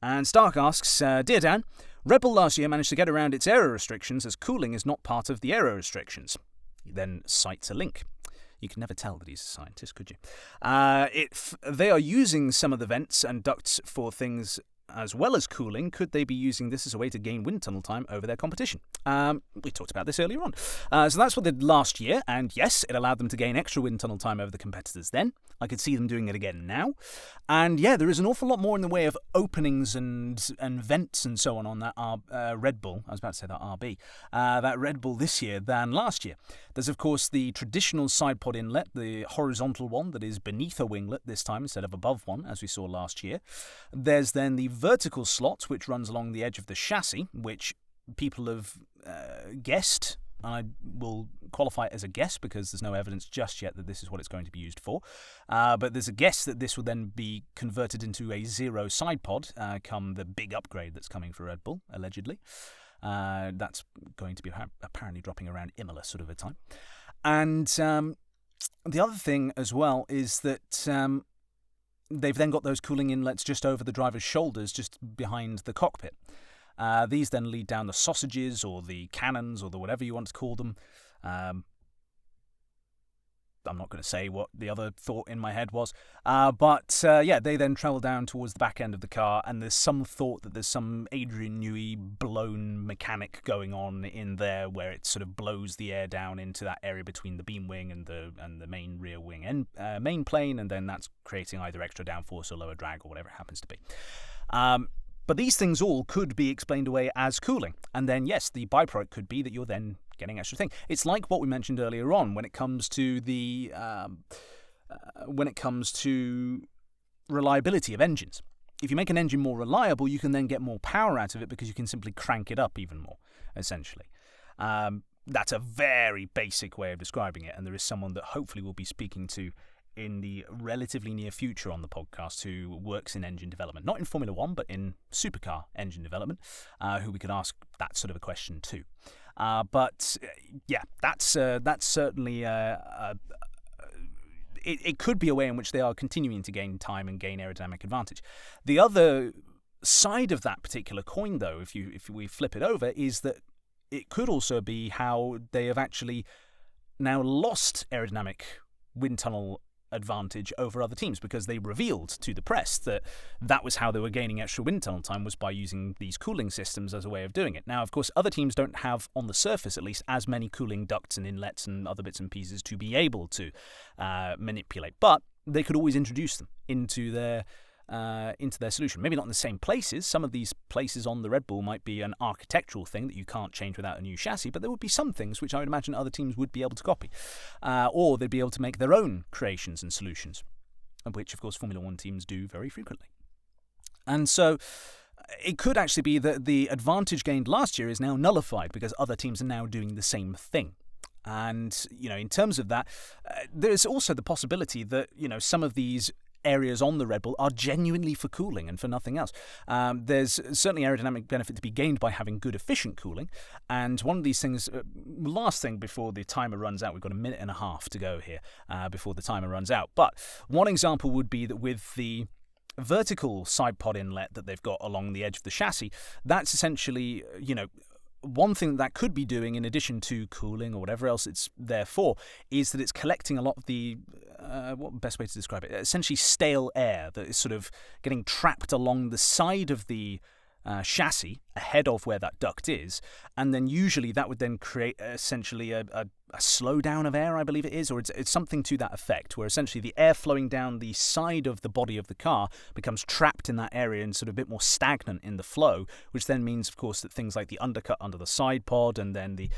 And Stark asks, Dear Dan, Red Bull last year managed to get around its aero restrictions as cooling is not part of the aero restrictions. He then cites a link. You can never tell that he's a scientist, could you? If they are using some of the vents and ducts for things as well as cooling, could they be using this as a way to gain wind tunnel time over their competition? We talked about this earlier on. So that's what they did last year, and yes, it allowed them to gain extra wind tunnel time over the competitors then. I could see them doing it again now. And yeah, there is an awful lot more in the way of openings and vents and so on that Red Bull, I was about to say that RB, that Red Bull this year than last year. There's of course the traditional side pod inlet, the horizontal one that is beneath a winglet this time instead of above one, as we saw last year. There's then the vertical slot, which runs along the edge of the chassis, which people have guessed. I will qualify it as a guess because there's no evidence just yet that this is what it's going to be used for. But there's a guess that this will then be converted into a zero side pod come the big upgrade that's coming for Red Bull, allegedly. That's going to be apparently dropping around Imola sort of a time. And the other thing as well is that they've then got those cooling inlets just over the driver's shoulders, just behind the cockpit. These then lead down the sausages or the cannons or the whatever you want to call them. I'm not going to say what the other thought in my head was. But they then travel down towards the back end of the car, and there's some thought that there's some Adrian Newey blown mechanic going on in there where it sort of blows the air down into that area between the beam wing and the main rear wing and main plane, and then that's creating either extra downforce or lower drag or whatever it happens to be. But these things all could be explained away as cooling. And then, yes, the byproduct could be that you're then getting extra thing. It's like what we mentioned earlier on when it comes to the reliability of engines. If you make an engine more reliable, you can then get more power out of it because you can simply crank it up even more, essentially. That's a very basic way of describing it, and there is someone that hopefully we'll be speaking to in the relatively near future on the podcast who works in engine development, not in Formula One, but in supercar engine development, who we could ask that sort of a question to. But that's certainly it could be a way in which they are continuing to gain time and gain aerodynamic advantage. The other side of that particular coin, though, if we flip it over, is that it could also be how they have actually now lost aerodynamic wind tunnel advantage over other teams because they revealed to the press that was how they were gaining extra wind tunnel time, was by using these cooling systems as a way of doing it. Now, of course, other teams don't have, on the surface at least, as many cooling ducts and inlets and other bits and pieces to be able to manipulate, but they could always introduce them into their solution. Maybe not in the same places. Some of these places on the Red Bull might be an architectural thing that you can't change without a new chassis, but there would be some things which I would imagine other teams would be able to copy, or they'd be able to make their own creations and solutions, which of course Formula One teams do very frequently. And so it could actually be that the advantage gained last year is now nullified because other teams are now doing the same thing. And, in terms of that, there's also the possibility that, some of these areas on the Red Bull are genuinely for cooling and for nothing else. There's certainly aerodynamic benefit to be gained by having good, efficient cooling. And one of these things, last thing before the timer runs out, we've got a minute and a half to go here before the timer runs out. But one example would be that with the vertical side pod inlet that they've got along the edge of the chassis, that's essentially, one thing that could be doing, in addition to cooling or whatever else it's there for, is that it's collecting a lot of the, what best way to describe it? Essentially stale air that is sort of getting trapped along the side of the chassis ahead of where that duct is, and then usually that would then create essentially a slowdown of air, I believe it is, or it's something to that effect, where essentially the air flowing down the side of the body of the car becomes trapped in that area and sort of a bit more stagnant in the flow, which then means, of course, that things like the undercut under the side pod and then the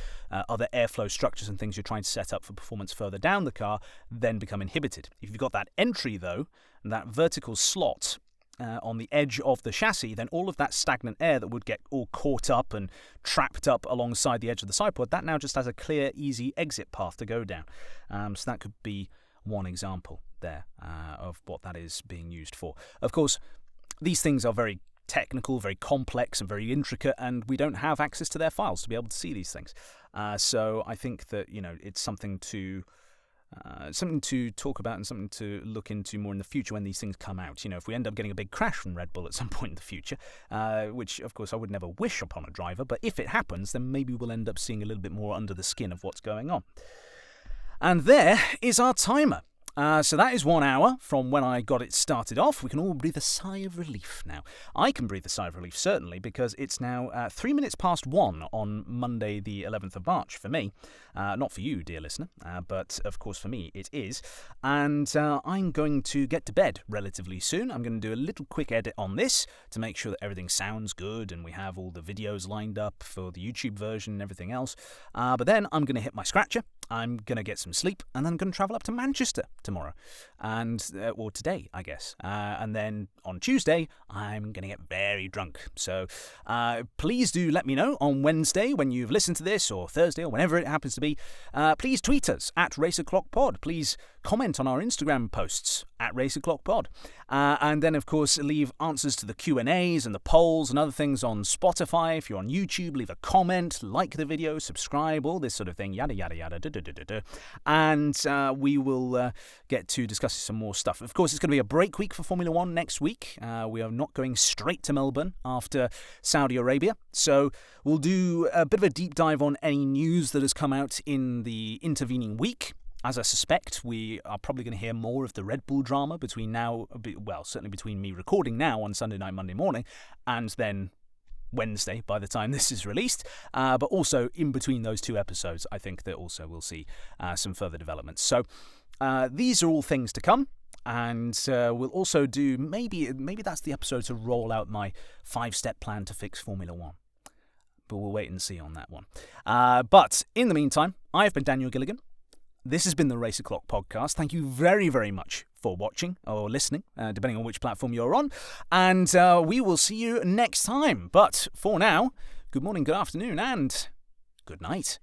other airflow structures and things you're trying to set up for performance further down the car then become inhibited. If you've got that entry, though, that vertical slot on the edge of the chassis, then all of that stagnant air that would get all caught up and trapped up alongside the edge of the side pod, that now just has a clear, easy exit path to go down. So that could be one example there of what that is being used for. Of course, these things are very technical, very complex and very intricate, and we don't have access to their files to be able to see these things. So I think that, it's something to talk about and something to look into more in the future when these things come out. If we end up getting a big crash from Red Bull at some point in the future, which of course I would never wish upon a driver, but if it happens, then maybe we'll end up seeing a little bit more under the skin of what's going on. And there is our timer. So that is 1 hour from when I got it started off. We can all breathe a sigh of relief now. I can breathe a sigh of relief, certainly, because it's now 3 minutes past 1 on Monday the 11th of March for me. Not for you, dear listener, but of course for me it is. And I'm going to get to bed relatively soon. I'm going to do a little quick edit on this to make sure that everything sounds good and we have all the videos lined up for the YouTube version and everything else. But then I'm going to hit my scratcher. I'm going to get some sleep, and then I'm going to travel up to Manchester tomorrow, or today, I guess. And then on Tuesday, I'm going to get very drunk. So please do let me know on Wednesday when you've listened to this, or Thursday, or whenever it happens to be. Please tweet us at RaceO'ClockPod. Please comment on our Instagram posts at RaceO'ClockPod. And then, of course, leave answers to the Q&As and the polls and other things on Spotify. If you're on YouTube, leave a comment, like the video, subscribe, all this sort of thing, yada, yada, yada, and we will get to discuss some more stuff. Of course, it's going to be a break week for Formula One next week. We are not going straight to Melbourne after Saudi Arabia, so we'll do a bit of a deep dive on any news that has come out in the intervening week. As I suspect, we are probably going to hear more of the Red Bull drama between now, certainly between me recording now on Sunday night, Monday morning, and then Wednesday by the time this is released, but also in between those two episodes, I think that also we'll see some further developments. So these are all things to come, and we'll also do, maybe that's the episode to roll out my 5-step plan to fix Formula One. But we'll wait and see on that one. But in the meantime, I've been Daniel Gilligan. This has been the Race O'Clock podcast. Thank you very, very much for watching or listening, depending on which platform you're on. And we will see you next time. But for now, good morning, good afternoon, and good night.